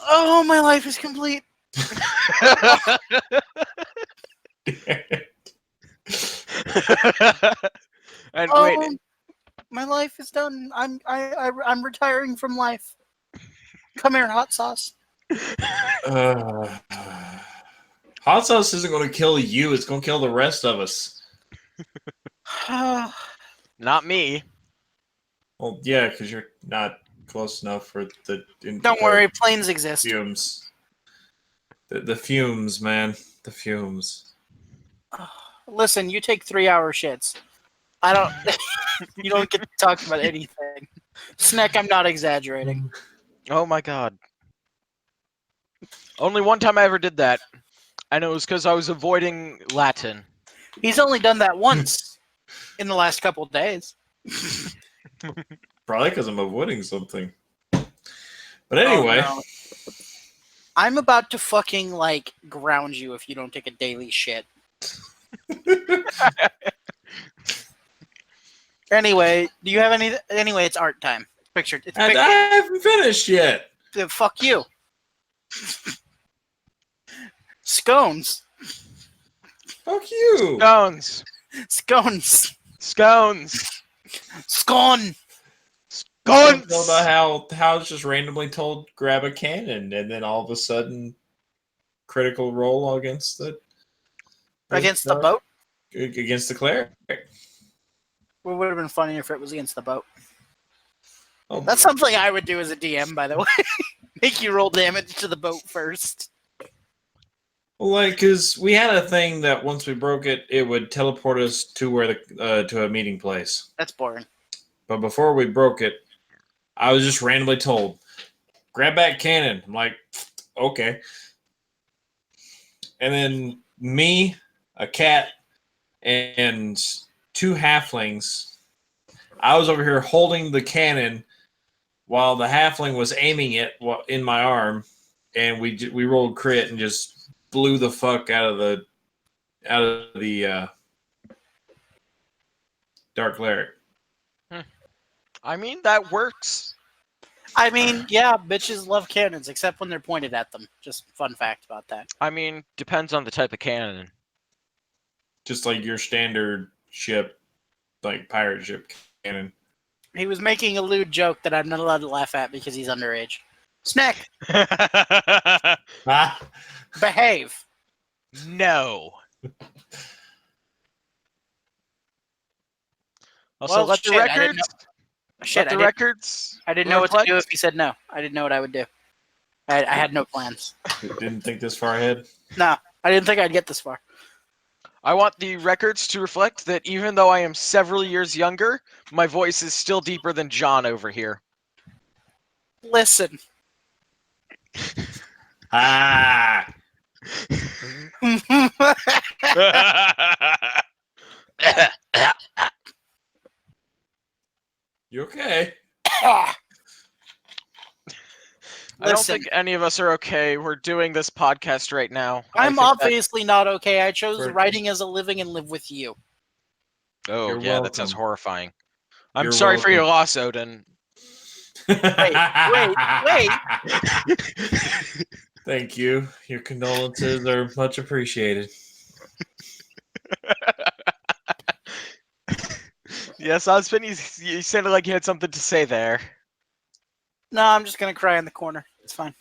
Oh, my life is complete. And Oh, wait, my life is done. I'm retiring from life. Come here, hot sauce. Hot sauce isn't going to kill you. It's going to kill the rest of us. not me. Well, yeah, because you're not close enough for the. Don't worry, planes exist. Fumes. The fumes, man. The fumes. Listen, you take 3-hour shits. I don't. You don't get to talk about anything. Snek, I'm not exaggerating. Oh my god. Only one time I ever did that. And it was because I was avoiding Latin. He's only done that once in the last couple of days. Probably because I'm avoiding something. But anyway. Oh, no. I'm about to fucking, like, ground you if you don't take a daily shit. Anyway, do you have any... Anyway, it's art time. It's I haven't finished yet. Fuck you. Scones. Fuck you. Scones. Scones. Scones. Scone. I don't know how it's just randomly told grab a cannon and then all of a sudden critical roll against the boat? Against the cleric. It would have been funny if it was against the boat. Oh, that's something I would do as a DM, by the way. Make you roll damage to the boat first. Well, like, because we had a thing that once we broke it, it would teleport us to where to a meeting place. That's boring. But before we broke it, I was just randomly told, grab that cannon. I'm like, okay. And then me, a cat, and 2 halflings. I was over here holding the cannon while the halfling was aiming it in my arm, and we rolled crit and just blew the fuck out of the dark cleric. I mean, that works. I mean, yeah, bitches love cannons, except when they're pointed at them. Just fun fact about that. I mean, depends on the type of cannon. Just like your standard ship, like pirate ship cannon. He was making a lewd joke that I'm not allowed to laugh at because he's underage. Snek! Behave! No. Also, Well, let the shit, record Shit, Let the records. I didn't know what to reflect. do if he said no. I didn't know what I would do. I had no plans. Didn't think this far ahead. No, I didn't think I'd get this far. I want the records to reflect that even though I am several years younger, my voice is still deeper than John over here. Listen. Ah. You okay? I don't Listen. think any of us are okay. We're doing this podcast right now. I'm obviously not okay. I chose For- writing as a living and live with you. Oh, You're yeah, that sounds welcome. horrifying. I'm You're sorry for your welcome. loss, Odin. Wait. Thank you. Your condolences are much appreciated. Yes, husband, you sounded like you had something to say there. No, I'm just gonna cry in the corner. It's fine.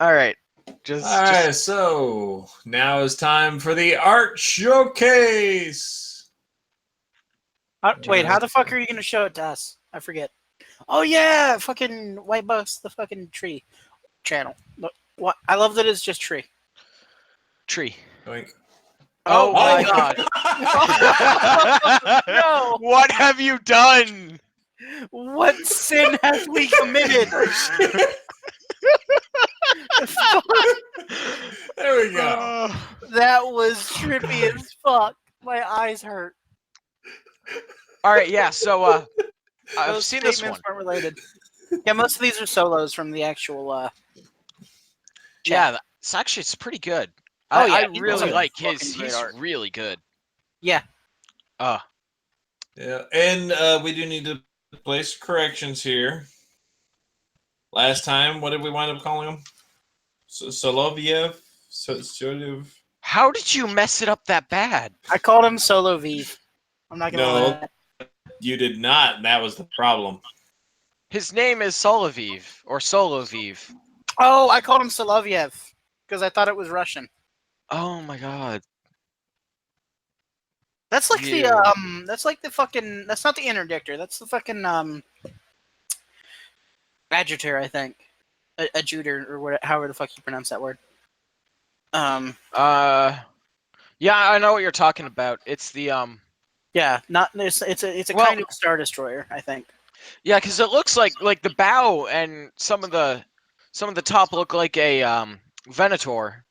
All right. All right, so now is time for the art showcase. Wait, how the fuck are you gonna show it to us? I forget. Oh yeah, fucking White Bucks, the fucking tree channel. Look, what? I love that it's just tree. Tree. Oink. Oh my God. No. What have you done? What sin have we committed? There we go. That was trippy as fuck. My eyes hurt. All right, yeah. So I've Those seen this statements one. weren't related. Yeah, most of these are solos from the actual. Yeah, it's pretty good. Oh, yeah, I he really does like fucking his. great He's art. really good. Yeah. Yeah, and we do need to place corrections here. Last time, what did we wind up calling him? Soloviev? Soloviev? How did you mess it up that bad? I called him Solo Vive. I'm not gonna No. lie. You did not, and that was the problem. His name is Soloviv or Soloviv. Oh, I called him Soloviev because I thought it was Russian. Oh my god. That's like Ew. the that's like the fucking. That's not the interdictor. That's the fucking adjutor, I think. Adjutor or whatever, however the fuck you pronounce that word. Yeah, I know what you're talking about. It's the Yeah, not it's a Well- kind of Star Destroyer, I think. Yeah, because it looks like the bow and some of the top look like a Venator.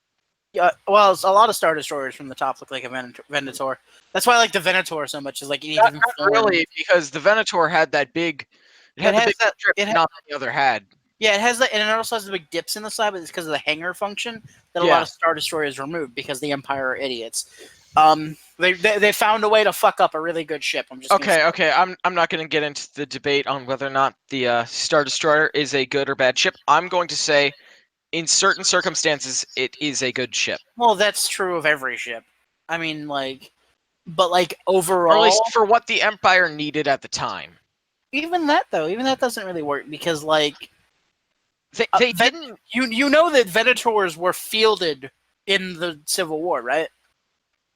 Yeah, well, a lot of Star Destroyers from the top look like a Venator. That's why I like the Venator so much. Is like it Not even really, because the Venator had that big. It had the has big that- strip, it ha- not the other had. Yeah, it has that, and it also has the big dips in the side, but it's because of the hanger function that a Yeah. lot of Star Destroyers removed because the Empire are idiots. They found a way to fuck up a really good ship. I'm just Okay. I'm not going to get into the debate on whether or not the Star Destroyer is a good or bad ship. I'm going to say, in certain circumstances, it is a good ship. Well, that's true of every ship. I mean, but Or overall, at least for what the Empire needed at the time. even that doesn't really work because They didn't. you know that Venators were fielded in the Civil War, right?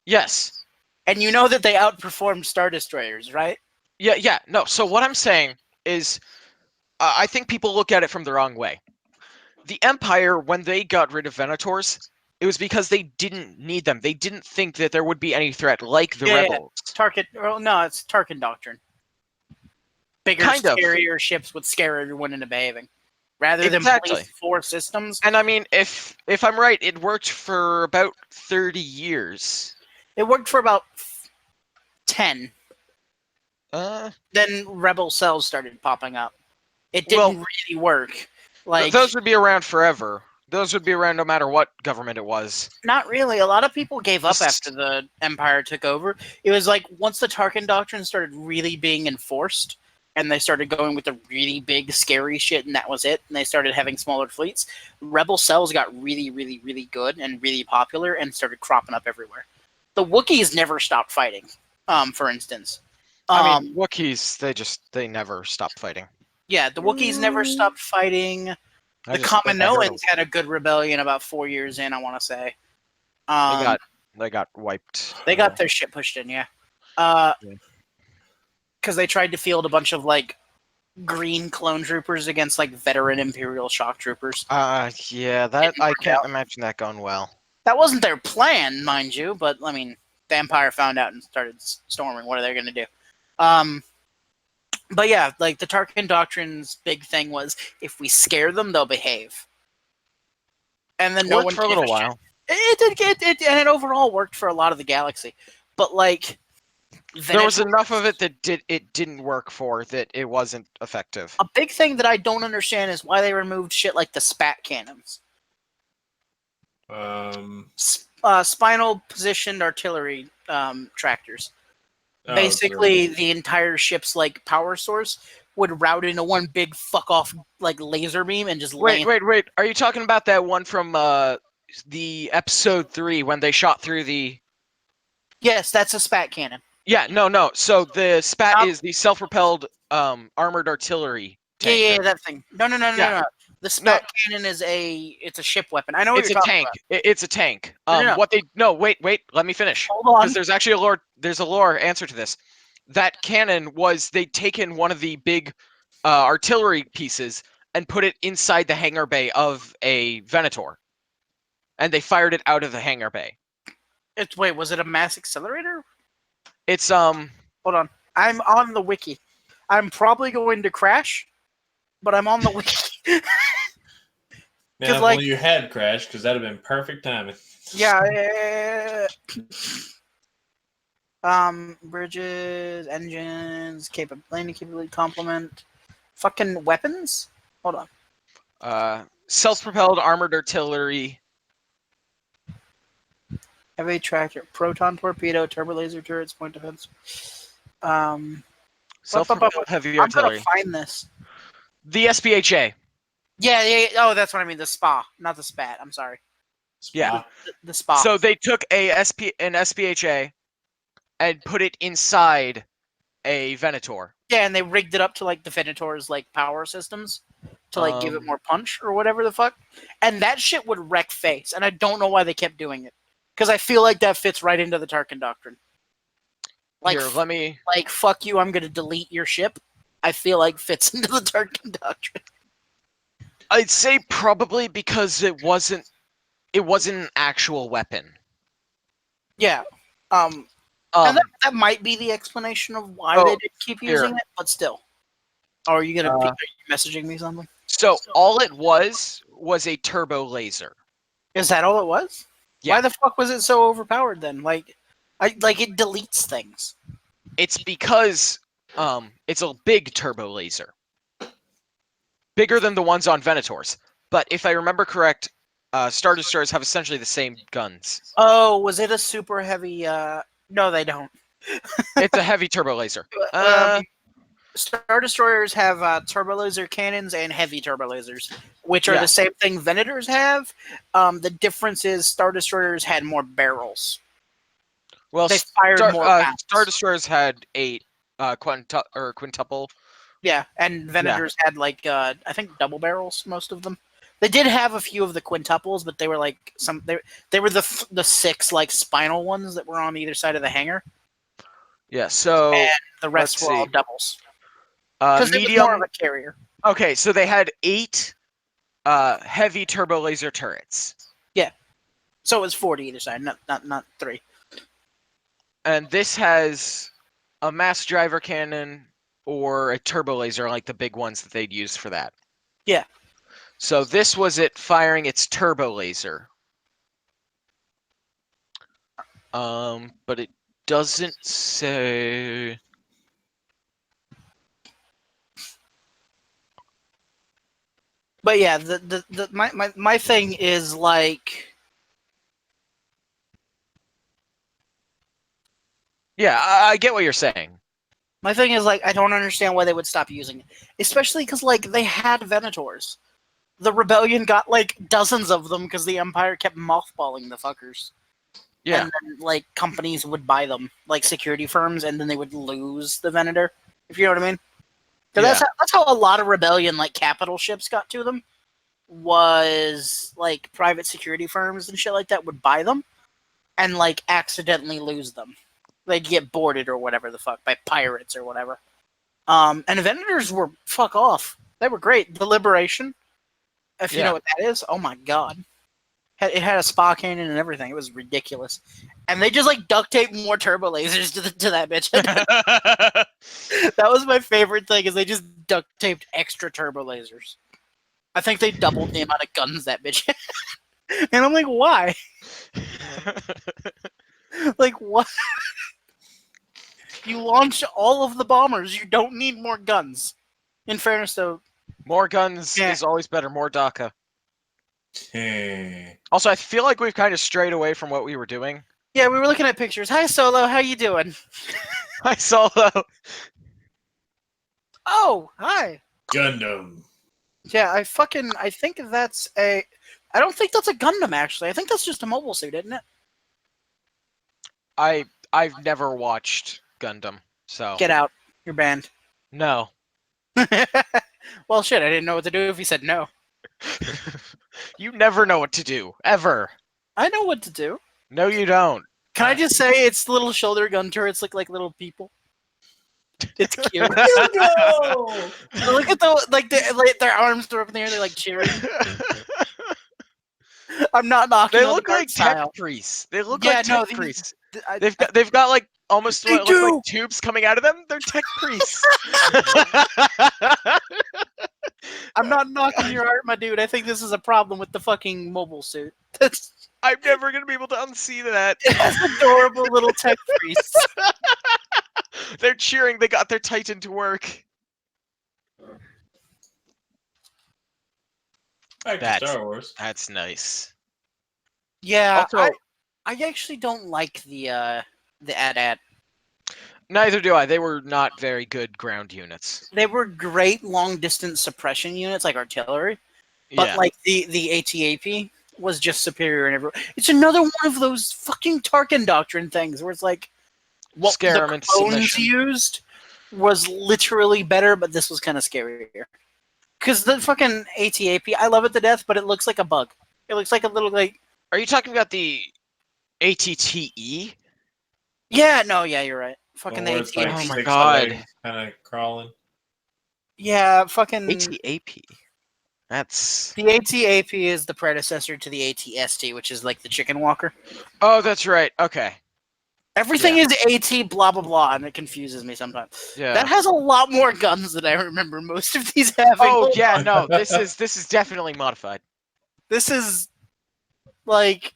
Yes. And you know that they outperformed Star Destroyers, right? Yeah. No. So what I'm saying is, I think people look at it from the wrong way. The Empire, when they got rid of Venators, it was because they didn't need them. They didn't think that there would be any threat like the Yeah. rebels. Tarkin. Well, no, it's Tarkin doctrine. Bigger, Kind of. scarier ships would scare everyone into behaving, rather than Exactly. police 4 systems. And I mean, if I'm right, it worked for about 30 years. It worked for about 10. Uh, Then rebel cells started popping up. It didn't really work. those would be around forever. Those would be around no matter what government it was. Not really. A lot of people gave up after the Empire took over. It was like once the Tarkin Doctrine started really being enforced, and they started going with the really big, scary shit, and that was it, and they started having smaller fleets, rebel cells got really, really, really good and really popular and started cropping up everywhere. The Wookiees never stopped fighting, for instance. I mean, Wookiees, they never stopped fighting. Yeah, the Wookiees never stopped fighting. I The just think I heard Kaminoans had a good rebellion about 4 years in, I want to say. they got wiped. They got their shit pushed in, yeah. Because they tried to field a bunch of green clone troopers against like veteran Imperial shock troopers. Yeah, that I can't imagine that going well. That wasn't their plan, mind you, but I mean, the Empire found out and started storming. What are they going to do? But yeah, like the Tarkin Doctrine's big thing was if we scare them, they'll behave. And then no Worked one for a little while. It did get it, and it overall worked for a lot of the galaxy. But like, There was enough of it that didn't work for that it wasn't effective. A big thing that I don't understand is why they removed shit like the spat cannons. Spinal positioned artillery tractors. Basically, the entire ship's like power source would route into one big fuck off like laser beam and just wait. Are you talking about that one from the episode 3 when they shot through the? Yes, that's a spat cannon. Yeah, no. So the spat is the self-propelled armored artillery tank. Yeah, that thing. No. The spat cannon is it's a ship weapon. I know what it's you're talking about. It's a tank. No. Wait, let me finish. Hold on. Because there's actually there's a lore answer to this. That cannon they'd taken one of the big artillery pieces and put it inside the hangar bay of a Venator. And they fired it out of the hangar bay. Wait, was it a mass accelerator? It's Hold on. I'm on the wiki. I'm probably going to crash, but I'm on the wiki. Man, if only you had crashed, because that'd have been perfect timing. Yeah. Bridges, engines, landing capability, complement, fucking weapons. Hold on. Self-propelled armored artillery. Heavy tractor, proton torpedo, turbo laser turrets, point defense. Self-propelled heavy artillery. I'm gonna find this. The SPHA. Yeah. Oh, that's what I mean. The SPA, not the SPAT. I'm sorry. Yeah. The SPA. So they took an SPHA and put it inside a Venator. Yeah, and they rigged it up to like the Venator's like power systems to like give it more punch or whatever the fuck. And that shit would wreck face, and I don't know why they kept doing it. Because I feel like that fits right into the Tarkin Doctrine. Like, here, let me. Like, fuck you, I'm gonna delete your ship. I feel like fits into the Tarkin Doctrine. I'd say probably because it wasn't an actual weapon. Yeah. And that might be the explanation of why they did keep using it, but still. Oh, are you gonna be messaging me something? So all it was a turbo laser. Is that all it was? Yeah. Why the fuck was it so overpowered then? Like it deletes things. It's because it's a big turbo laser. Bigger than the ones on Venators. But if I remember correct, Star Destroyers have essentially the same guns. Oh, was it a super heavy no, they don't. It's a heavy turbo laser. Star Destroyers have turbo laser cannons and heavy turbo lasers, which are the same thing Venators have. The difference is Star Destroyers had more barrels. Well, they fired more rounds. Star Destroyers had 8 quintuple. Yeah, and Venators had like I think double barrels, most of them. They did have a few of the quintuples, but they were like they were the 6 like spinal ones that were on either side of the hangar. Yeah, so and the rest were all doubles. Because they were more of a carrier. Okay, so they had 8 heavy turbo laser turrets. Yeah, so it was 40 either side, not 3. And this has a mass driver cannon or a turbo laser, like the big ones that they'd use for that. Yeah. So this was it firing its turbo laser. But it doesn't say. But yeah, my thing is like. Yeah, I get what you're saying. My thing is like I don't understand why they would stop using it, especially because like they had Venators. The rebellion got like dozens of them because the Empire kept mothballing the fuckers. Yeah. And then like companies would buy them, like security firms, and then they would lose the Venator. If you know what I mean? Because that's how a lot of rebellion like capital ships got to them. Was like private security firms and shit like that would buy them, and like accidentally lose them. They'd get boarded or whatever the fuck by pirates or whatever. And Venators were fuck off. They were great. The Liberation, if you know what that is, oh my god. It had a spa cannon and everything. It was ridiculous. And they just like duct taped more turbo lasers to that bitch. That was my favorite thing, is they just duct taped extra turbo lasers. I think they doubled the amount of guns that bitch had. And I'm like, why? Like, what? You launch all of the bombers. You don't need more guns. In fairness, though, more guns is always better. More DACA. Hey. Also, I feel like we've kind of strayed away from what we were doing. Yeah, we were looking at pictures. Hi, Solo. How you doing? Hi, Solo. Oh, hi. Gundam. Yeah, I think that's a... I don't think that's a Gundam, actually. I think that's just a mobile suit, isn't it? I've never watched Gundam, so... Get out. You're banned. No. Well, shit, I didn't know what to do if you said no. You never know what to do, ever. I know what to do. No, you don't. Can I just say its little shoulder gun turrets look like little people? It's cute. You go! Look at their arms thrown up in the air. They're like cheering. I'm not knocking. They on look the art like style. tech priests. They look like tech priests. I- They've got like almost They what look do! like tubes coming out of them. They're tech priests. I'm not knocking your art, my dude. I think this is a problem with the fucking mobile suit. That's I'm never gonna be able to unsee that. adorable little tech priests. They're cheering. They got their Titan to work. Back to Star Wars. That's nice. Yeah, Also, I actually don't like the AT-AT. neither do I. They were not very good ground units. They were great long distance suppression units like artillery, but Yeah. like the ATAP was just superior in every. It's another one of those fucking Tarkin doctrine things where it's like what Scare the 'em into clones submission. used was literally better, but this was kind of scarier. Because the fucking ATAP, I love it to death, but it looks like a bug. It looks like a little like. Are you talking about the ATTE? Yeah, no, yeah, you're right. Fucking Where the it's like ATAP. Oh my six God. legs kinda crawling. Yeah, fucking. ATAP. That's. The ATAP is the predecessor to the ATST, which is like the chicken walker. Oh, that's right. Okay. Everything is AT blah blah blah, and it confuses me sometimes. Yeah. That has a lot more guns than I remember most of these having. Oh Hold yeah, on. no. This is definitely modified. This is like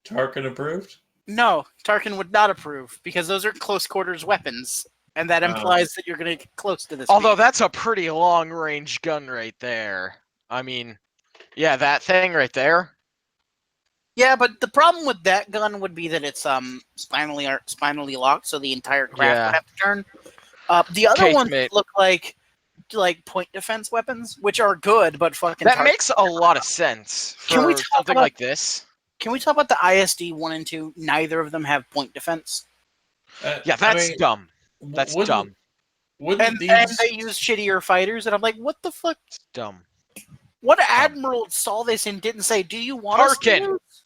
Tarkin approved? no, Tarkin would not approve because those are close quarters weapons, and that implies that you're going to get close to this. Although beast. that's a pretty long range gun right there. I mean, yeah, that thing right there. Yeah, but the problem with that gun would be that it's spinally locked, so the entire craft Yeah. would have to turn. The other ones Casemate. look like point defense weapons, which are good, but fucking. That makes a lot of sense for Can we talk something about- like this. Can we talk about the ISD 1 and 2? Neither of them have point defense, Yeah, that's dumb. That's dumb. Wouldn't and these... they use shittier fighters, and I'm like, what the fuck? It's dumb. What admiral saw this and didn't say, "Do you want us to Tarkin! use-"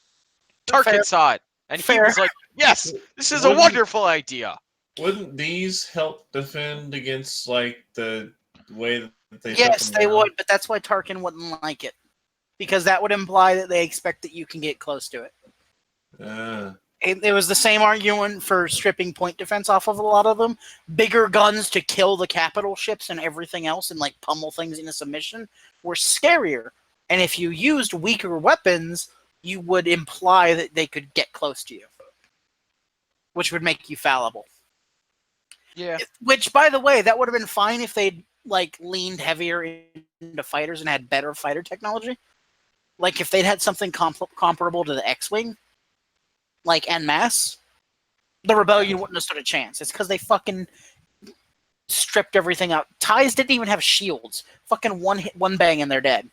Tarkin Fair. saw it, and Fair. he was like, "Yes, this is a Wouldn't- wonderful idea." Wouldn't these help defend against like the way that they? Yes, took them they down? would, but that's why Tarkin wouldn't like it, because that would imply that they expect that you can get close to it. It was the same argument for stripping point defense off of a lot of them. Bigger guns to kill the capital ships and everything else and like pummel things into submission were scarier. And if you used weaker weapons, you would imply that they could get close to you, which would make you fallible. Yeah. Which, by the way, that would have been fine if they'd like leaned heavier into fighters and had better fighter technology. Like if they'd had something comparable to the X-Wing, like en masse, the rebellion wouldn't have stood a chance. It's because they fucking stripped everything out. TIEs didn't even have shields. Fucking one bang and they're dead.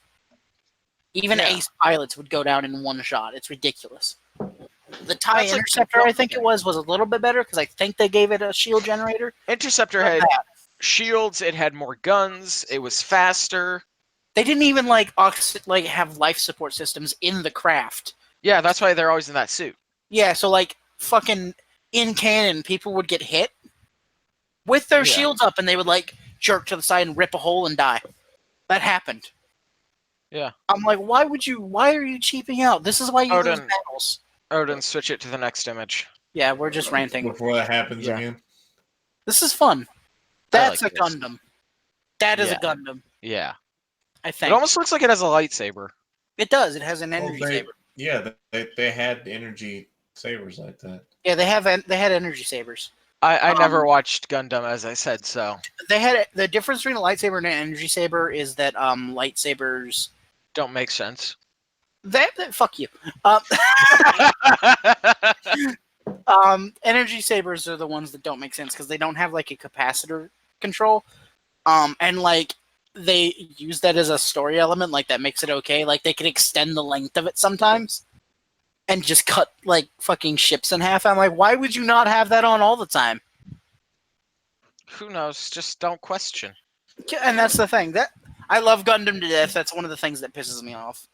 Even Yeah. ace pilots would go down in one shot. It's ridiculous. The TIE That's like Interceptor, the I think it was a little bit better because I think they gave it a shield generator. Interceptor Not had bad. shields. It had more guns. It was faster. They didn't even like have life support systems in the craft. Yeah, that's why they're always in that suit. Yeah, so like fucking in canon, people would get hit with their Yeah. shields up, and they would like jerk to the side and rip a hole and die. That happened. Yeah. I'm like, why are you cheaping out? This is why you lose Odin. battles. Odin, switch it to the next image. Yeah, we're just ranting. Before that happens Yeah. again. This is fun. That's like a this. Gundam. That is Yeah. a Gundam, Yeah. I It think. almost looks like it has a lightsaber. It does. It has an energy saber. Yeah, they had energy sabers like that. Yeah, they had energy sabers. I never watched Gundam, as I said, so They had the difference between a lightsaber and an energy saber is that lightsabers don't make sense. that fuck you. Energy sabers are the ones that don't make sense because they don't have like a capacitor control. And like they use that as a story element, like that makes it okay. Like they can extend the length of it sometimes and just cut like fucking ships in half. I'm like, why would you not have that on all the time? Who knows? Just don't question. And that's the thing. That I love Gundam to death. That's one of the things that pisses me off.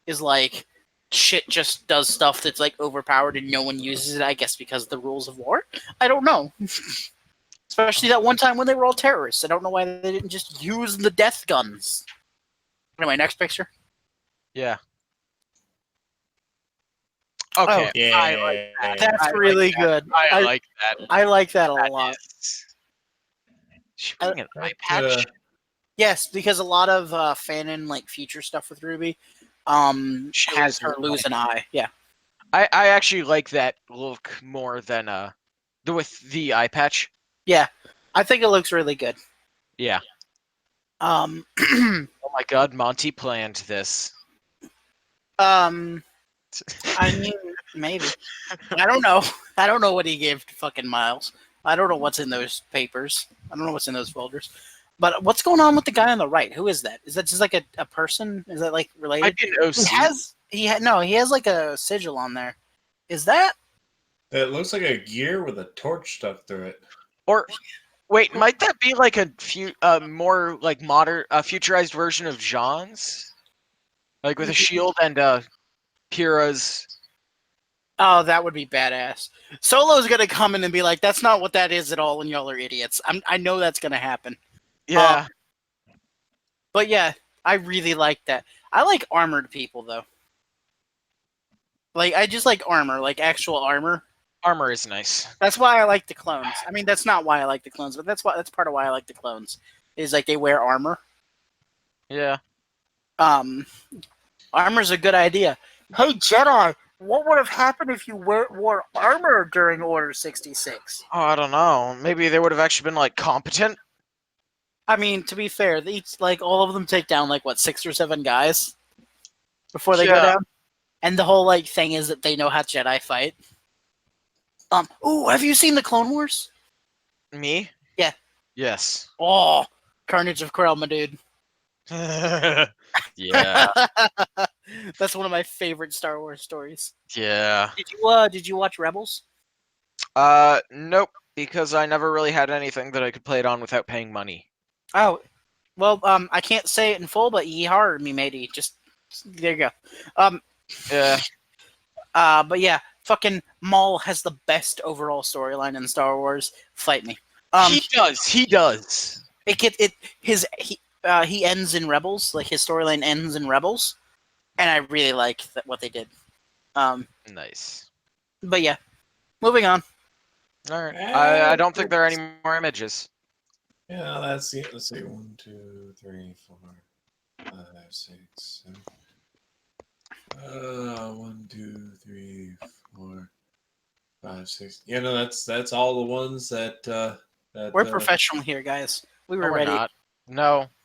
Is like shit just does stuff that's like overpowered and no one uses it, I guess because of the rules of war. I don't know. Especially that one time when they were all terrorists. I don't know why they didn't just use the death guns. Anyway, next picture. Yeah. Okay. Oh, Yeah. I like that. That's I like really that. good. I like that. I like that a That lot. is- She bring an eye uh, patch. Yes, because a lot of fanon like future stuff with Ruby She has loses her an lose an eye. Yeah. I actually like that look more than with the eye patch. Yeah. I think it looks really good. Yeah. Um Oh my god, Monty planned this. I mean, maybe. I don't know. I don't know what he gave to fucking Miles. I don't know what's in those papers. I don't know what's in those folders. But what's going on with the guy on the right? Who is that? Is that just like a person? Is that like related? I didn't OC. He has like a sigil on there. Is that? It looks like a gear with a torch stuck through it. Or wait, might that be like a more like modern, futurized version of Jean's? Like with a shield and Kira's. Oh, that would be badass. Solo's gonna come in and be like, "That's not what that is at all," and y'all are idiots. I know that's gonna happen. Yeah. But yeah, I really like that. I like armored people though. Like I just like armor, like actual armor. Armor is nice. That's why I like the clones. I mean, that's not why I like the clones, but that's part of why I like the clones. Is like they wear armor. Yeah. Armor's a good idea. Hey Jedi, what would have happened if you wore armor during Order 66? Oh, I don't know. Maybe they would have actually been like competent. I mean, to be fair, they each, like all of them take down like what 6 or 7 guys before they go Yeah. down, and the whole like thing is that they know how Jedi fight. Ooh, have you seen the Clone Wars? Me? Yeah. Yes. Oh, Carnage of Krell, my dude. Yeah. That's one of my favorite Star Wars stories. Yeah. Did you watch Rebels? Nope. Because I never really had anything that I could play it on without paying money. Oh, well, I can't say it in full, but ye heard me, matey. Just there you go. Yeah. But yeah, fucking Maul has the best overall storyline in Star Wars. Fight me. He does. He does. He ends in Rebels. Like his storyline ends in Rebels, and I really like what they did. Nice. But yeah, moving on. All right. I don't think there are any more images. Yeah, let's see. 1, 2, 3, 4, 5, 6, 7. 1, 2, 3, 4, 5, 6. Yeah, no, that's all the ones that. We're professional here, guys. We were No, we're ready. not.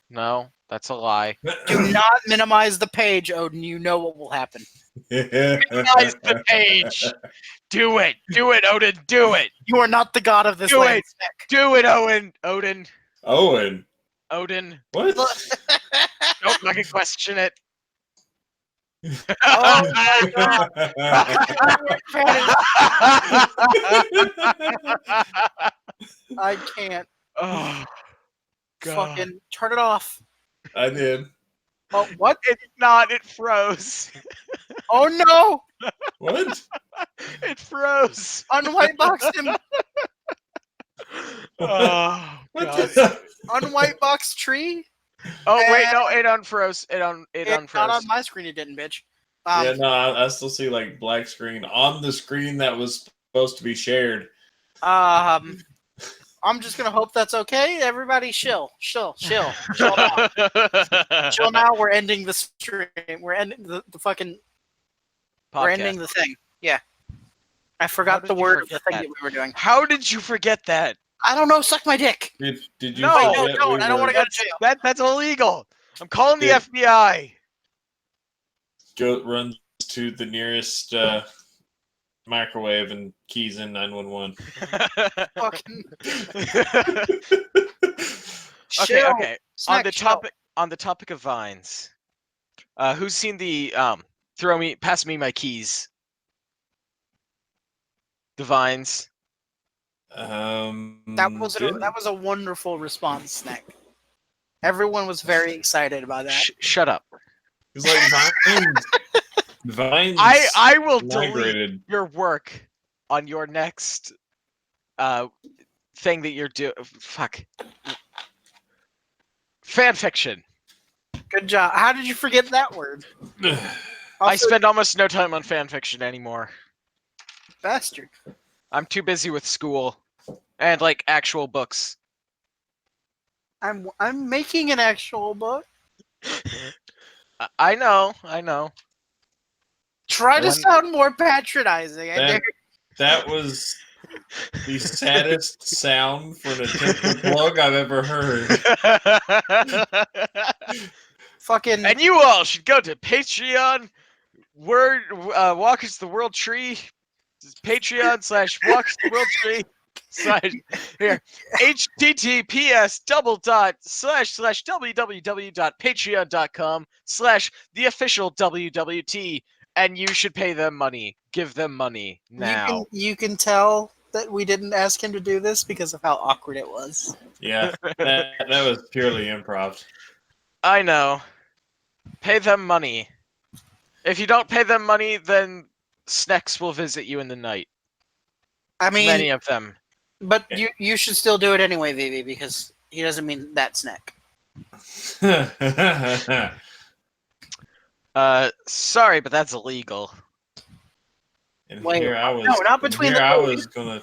No, that's a lie. Do not minimize the page, Odin. You know what will happen. Minimize the page. Do it, Odin. Do it. You are not the god of this Do land. it. Do it, Odin. Owen. Odin. What? Don't fucking question it. Oh my god. I can't. Oh, God. Fucking turn it off. I did. Oh, what? It's not. It froze. Oh no! What? It froze. Unwhiteboxed him. Oh, What God. the unwhite box tree? Oh wait, no, it unfroze. It Not unfroze. on my screen, it didn't, bitch. Yeah, no, I still see like black screen on the screen that was supposed to be shared. I'm just gonna hope that's okay. Everybody, chill now. Chill now. We're ending the stream. We're ending the fucking. We're ending the thing. Yeah. I forgot the word of the thing that we were doing. How did you forget that? I don't know. Suck my dick. Did you? No, Wait, no, forget don't. we I don't want to were- go to jail. That's illegal. I'm calling the Did- FBI. Go runs to the nearest microwave and keys in 911. Fucking Okay, chill. okay. Snack, chill. On the topic of vines, who's seen the pass me my keys? The vines. That was a wonderful response, Snek. Everyone was very excited about that. Shut up. He's like vines. Vines. I will delete migrated. your work on your next thing that you're doing. Fuck. Fan fiction. Good job. How did you forget that word? I Also, spend almost no time on fan fiction anymore. bastard. I'm too busy with school and like actual books. I'm making an actual book. I know. Try to sound more patronizing. That was the saddest sound for an attempted plug I've ever heard. Fucking. And you all should go to Patreon. Walkers the World Tree. Patreon/Walkers the World Tree. Here. https://www.patreon.com/the official WWT. And you should pay them money. Give them money now. You can tell that we didn't ask him to do this because of how awkward it was. Yeah, that was purely improv. I know. Pay them money. If you don't pay them money, then Sneks will visit you in the night. I mean, Many of them. but you should still do it anyway, Vivi, because he doesn't mean that Snek. Sorry, but that's illegal. And Wait, here I was. no, not between here the I two. was gonna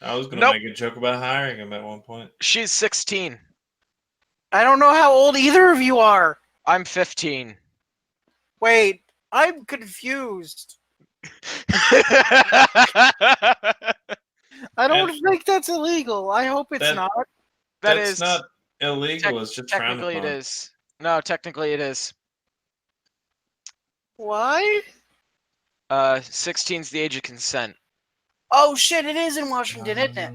Nope. make a joke about hiring him at one point. She's 16. I don't know how old either of you are. I'm 15. Wait, I'm confused. I don't think that's illegal. I hope it's That- not. That's not illegal. It's just frowned technically it upon. is. No, technically it is. Why? 16's the age of consent. Oh shit! It is in Washington, isn't it?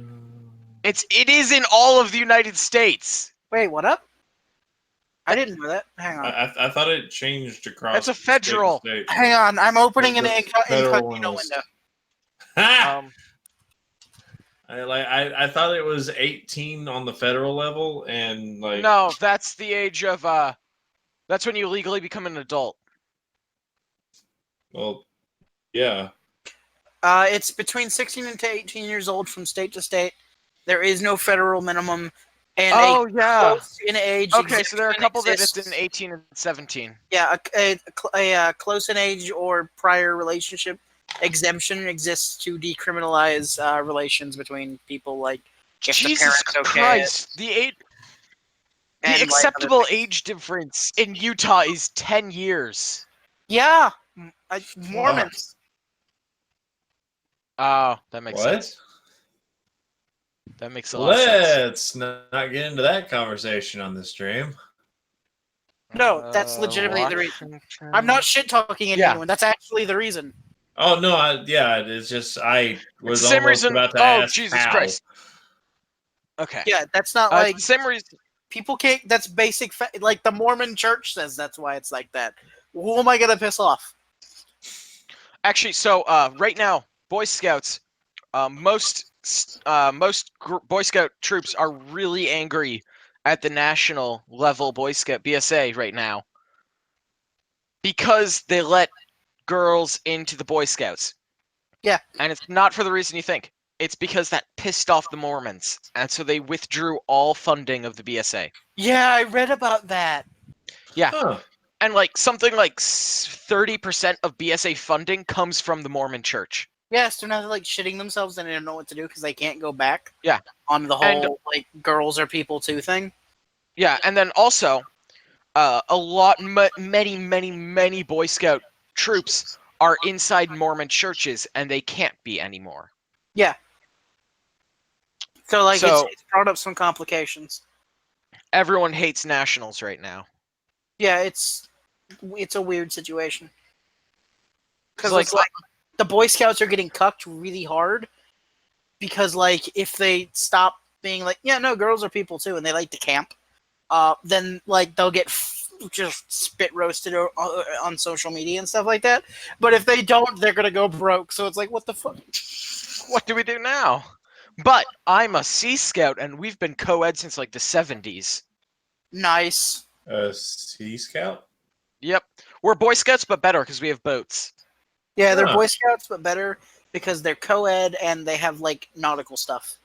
It is in all of the United States. Wait, what up? I didn't know that. Hang on. I thought it changed across. It's a federal. state to state. Hang on. I'm opening an The federal one incognito was- window. Ha! Um, I thought it was 18 on the federal level, and like no, that's the age of that's when you legally become an adult. well, yeah. It's between 16 and 18 years old from state to state. There is no federal minimum, and yeah. close in age. Okay, so there are a exemption couple that exists. it's in 18 and 17. Yeah, a close in age or prior relationship exemption exists to decriminalize relations between people, like if the Jesus parents okay. Christ! The and, like, acceptable other things. age difference in Utah is 10 years. Yeah, Mormons. Oh, that makes What? sense. That makes a lot of sense. Let's not get into that conversation on the stream. No, that's legitimately the reason. I'm not shit talking anyone. That's actually the reason. Oh no, it's just I was It's the same almost reason. about to Oh, ask Jesus how. Christ. Okay. Yeah, that's not It's like the same reason. people can't. That's basic. Like the Mormon Church says, that's why it's like that. Who am I gonna piss off? Actually, so right now, Boy Scouts, most Boy Scout troops are really angry at the national level Boy Scout BSA right now because they let girls into the Boy Scouts. Yeah. And it's not for the reason you think. It's because that pissed off the Mormons, and so they withdrew all funding of the BSA. Yeah, I read about that. Yeah, Huh. and like something like 30% of BSA funding comes from the Mormon Church. Yes, they're now like shitting themselves and they don't know what to do because they can't go back. Yeah. On the And- whole like girls are people too thing. Yeah, and then also, a lot, many Boy Scout troops are inside Mormon churches, and they can't be anymore. Yeah. So like So- it's brought up some complications. Everyone hates nationals right now. Yeah, it's a weird situation. Because Like- it's like the Boy Scouts are getting cucked really hard. Because like if they stop being like, yeah, no, girls are people too, and they like to camp, then like they'll get just spit roasted on social media and stuff like that. But if they don't, they're gonna go broke. So it's like, what the fuck? What do we do now? But I'm a Sea Scout, and we've been co-ed since like the 70s. Nice. Sea Scout? Yep. We're Boy Scouts, but better because we have boats. Yeah, they're Huh. Boy Scouts, but better because they're co-ed and they have like nautical stuff.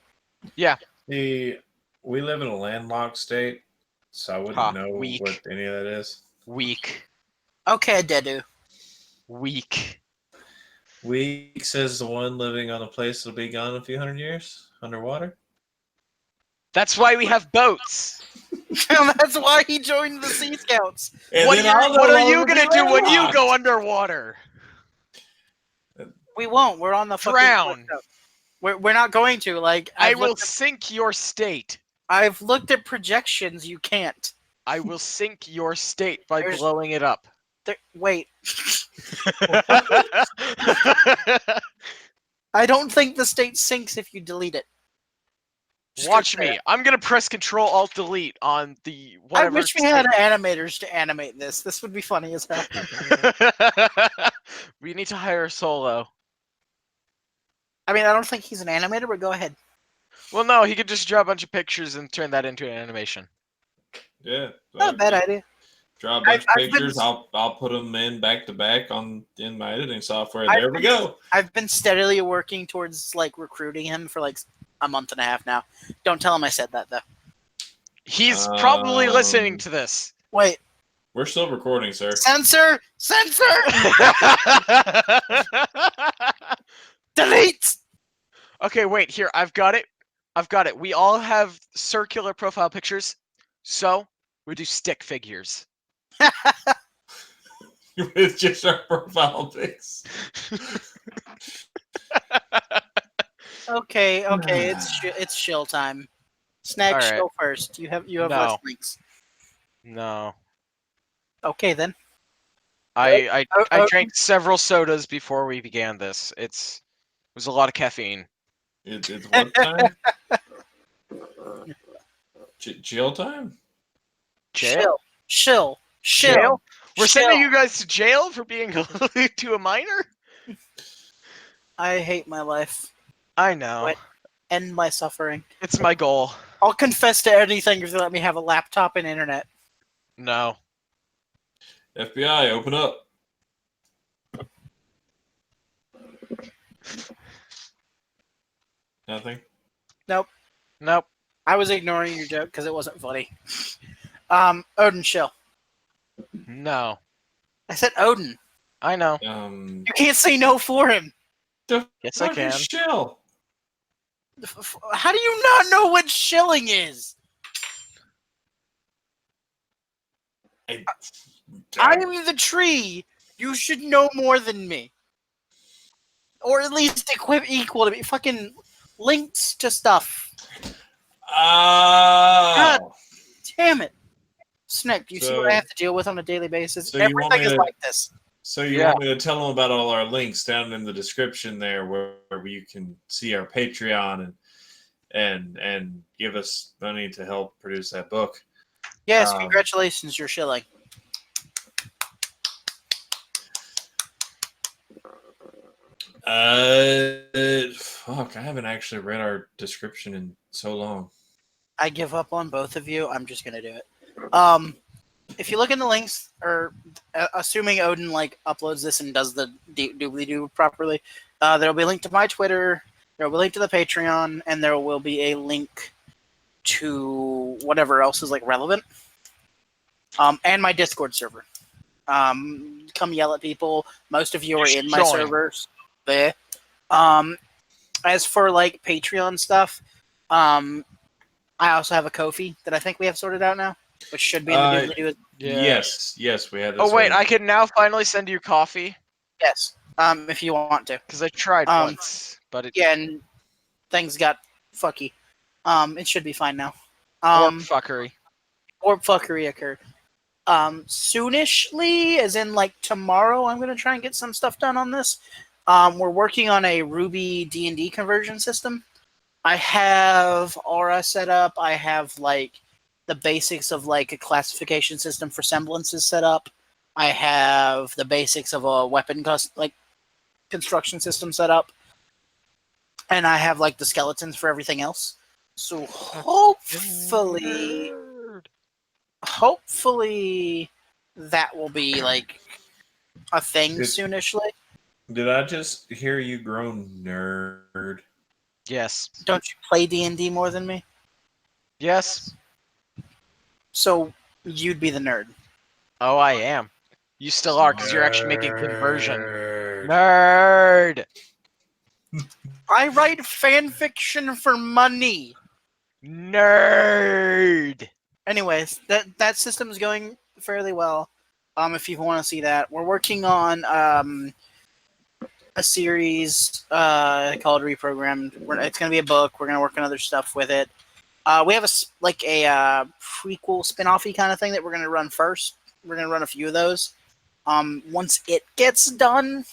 Yeah. We live in a landlocked state, so I wouldn't know weak. what any of that is. Weak. Okay, Dedu. Weak. Weak says the one living on a place that'll be gone in a few hundred years underwater. That's why we have boats. That's why he joined the Sea Scouts. And What, then I'll what no are you longer gonna be do when you landlocked. go underwater? We won't. We're on the fucking Drown. Boy Scouts. We're not going to. Like I I've will looked at- sink your state. I've looked at projections. You can't. I will sink your state by There's- blowing it up. Wait. I don't think the state sinks if you delete it. Just Watch gonna say me. I'm gonna press Control Alt Delete on the that. I whatever. wish we had animators to animate this. This would be funny as hell. We need to hire a solo. I mean, I don't think he's an animator, but go ahead. Well, no, he could just draw a bunch of pictures and turn that into an animation. Yeah. Not a bad idea. Draw a bunch of I've been- pictures. I'll put them in back to back in my editing software. I've There we been- go. I've been steadily working towards like recruiting him for like a month and a half now. Don't tell him I said that though. He's probably listening Um, to this. Wait, We're still recording, sir. censor, delete. Okay, wait, here, I've got it. We all have circular profile pictures, so we do stick figures. It's just our profile pics. Okay, it's shill time. Snag, Alright. shill first. You have No. less links. No. Okay then. I Oh, drank several sodas before we began this. It was a lot of caffeine. It's what time? Jail time? Jail? Shill. Jail? We're Shill. sending you guys to jail for being to a minor? I hate my life. I know. What? End my suffering. It's my goal. I'll confess to anything if they let me have a laptop and internet. No. FBI, open up. Nothing. Nope. I was ignoring your joke because it wasn't funny. Odin shill. No. I said Odin. I know. You can't say no for him. The Yes, I fucking can. shell. How do you not know what shilling is? I'm the tree. You should know more than me. Or at least equal to me. Fucking links to stuff. Oh. Damn it. Snek, do you see what I So- have to deal with on a daily basis? so you want Everything me is to- like this. So you Yeah. want me to tell them about all our links down in the description there, where you can see our Patreon and give us money to help produce that book. Yes, Um, congratulations, you're shilling. Fuck, I haven't actually read our description in so long. I give up on both of you. I'm just gonna do it. If you look in the links, or assuming Odin like uploads this and does the doobly doo properly, there'll be a link to my Twitter, There will be a link to the Patreon, and there will be a link to whatever else is like relevant. And my Discord server. Come yell at people. Most of you are in my Join. servers. There. As for like Patreon stuff, I also have a Ko-fi that I think we have sorted out now, which should be in the doobly-doo. Yes, we had this. Oh wait, one. I can now finally send you coffee Yes, if you want to. because I tried once, but it Yeah, and things got fucky. It should be fine now. warp fuckery. Warp fuckery occurred. Soonishly, as in like tomorrow, I'm gonna try and get some stuff done on this. We're working on a Ruby D&D conversion system. I have Aura set up. I have like the basics of like a classification system for semblances set up. I have the basics of a weapon construction system set up. And I have like the skeletons for everything else. So hopefully that will be like a thing soonishly. Did I just hear you groan, nerd? Yes. Don't you play D&D more than me? Yes. So you'd be the nerd. Oh, I am. You still are because you're actually making conversion. Nerd. I write fan fiction for money. Nerd. Anyways, that system is going fairly well. If you want to see that, we're working on a series called Reprogrammed. It's going to be a book. We're going to work on other stuff with it. We have a prequel spin-off-y kind of thing that we're going to run first. We're going to run a few of those. Once it gets done,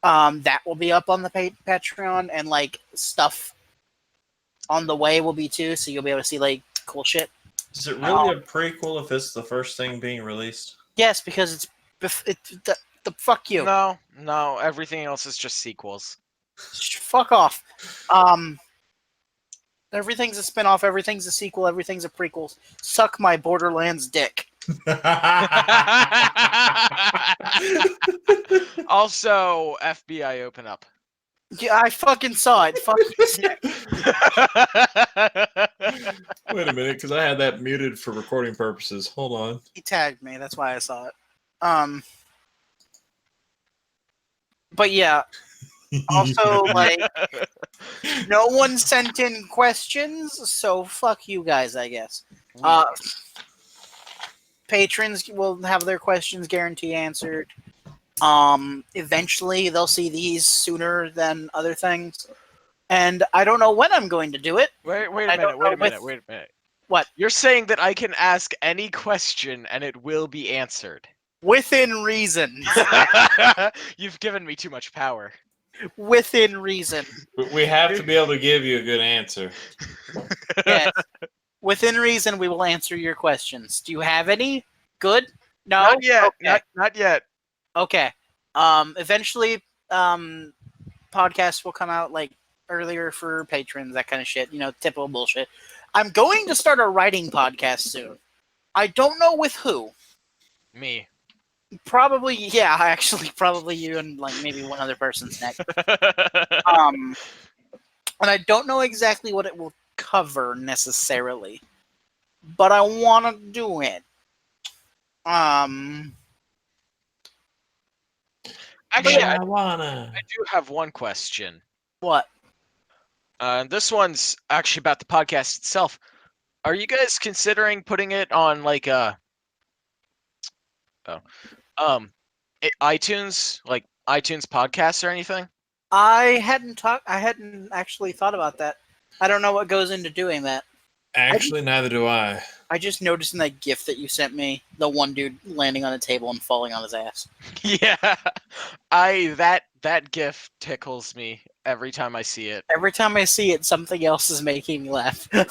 that will be up on the Patreon, and like stuff on the way will be too, so you'll be able to see like cool shit. Is it really a prequel if it's the first thing being released? Yes, because the fuck you. No, everything else is just sequels. Fuck off. Everything's a spin-off, everything's a sequel, everything's a prequel. Suck my Borderlands dick. Also, FBI open up. Yeah, I fucking saw it. Fuck you. Wait a minute, because I had that muted for recording purposes. Hold on. He tagged me, that's why I saw it. But yeah. Also, like, no one sent in questions, so fuck you guys, I guess. Patrons will have their questions guaranteed answered. Eventually, they'll see these sooner than other things. And I don't know when I'm going to do it. Wait a minute. What? You're saying that I can ask any question and it will be answered. Within reason. You've given me too much power. Within reason. We have to be able to give you a good answer. Yes. Within reason, we will answer your questions. Do you have any? Good? No? Not yet. Okay. Not yet. Okay. Eventually, podcasts will come out like earlier for patrons, that kind of shit. You know, typical bullshit. I'm going to start a writing podcast soon. I don't know with who. Me. Probably, yeah, actually, probably you and like maybe one other person, Snek. And I don't know exactly what it will cover necessarily, but I want to do it. Actually, I wanna. I do have one question. What? This one's actually about the podcast itself. Are you guys considering putting it on like iTunes, like iTunes podcasts or anything? I hadn't actually thought about that. I don't know what goes into doing that. Actually, neither do I. I just noticed in that GIF that you sent me, the one dude landing on a table and falling on his ass. Yeah, that GIF tickles me every time I see it. Every time I see it, something else is making me laugh. I'm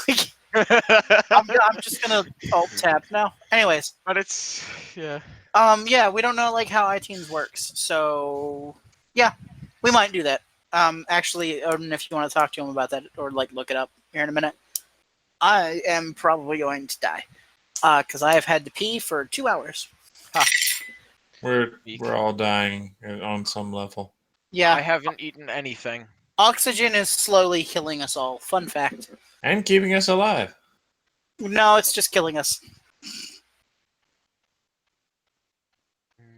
just gonna alt tab now. Anyways, But it's yeah. Yeah, we don't know like how iTunes works, so yeah, we might do that. Actually, Odin, if you want to talk to him about that or like look it up here in a minute, I am probably going to die because I have had to pee for 2 hours. We're all dying on some level. Yeah, I haven't eaten anything. Oxygen is slowly killing us all. Fun fact. And keeping us alive. No, it's just killing us.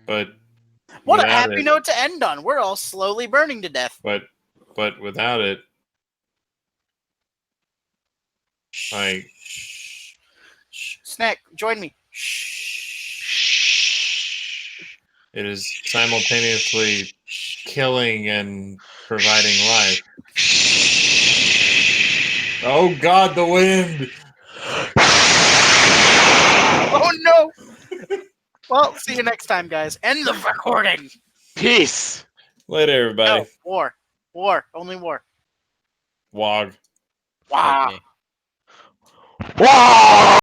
But What a without happy it, note to end on. We're all slowly burning to death. but without it, like Snek, join me. it is simultaneously killing and providing life. Oh God, the wind! Oh no! Well, see you next time, guys. End the recording. Peace. Later, everybody. No, war. War. Only war. Wog. Wow. Wow.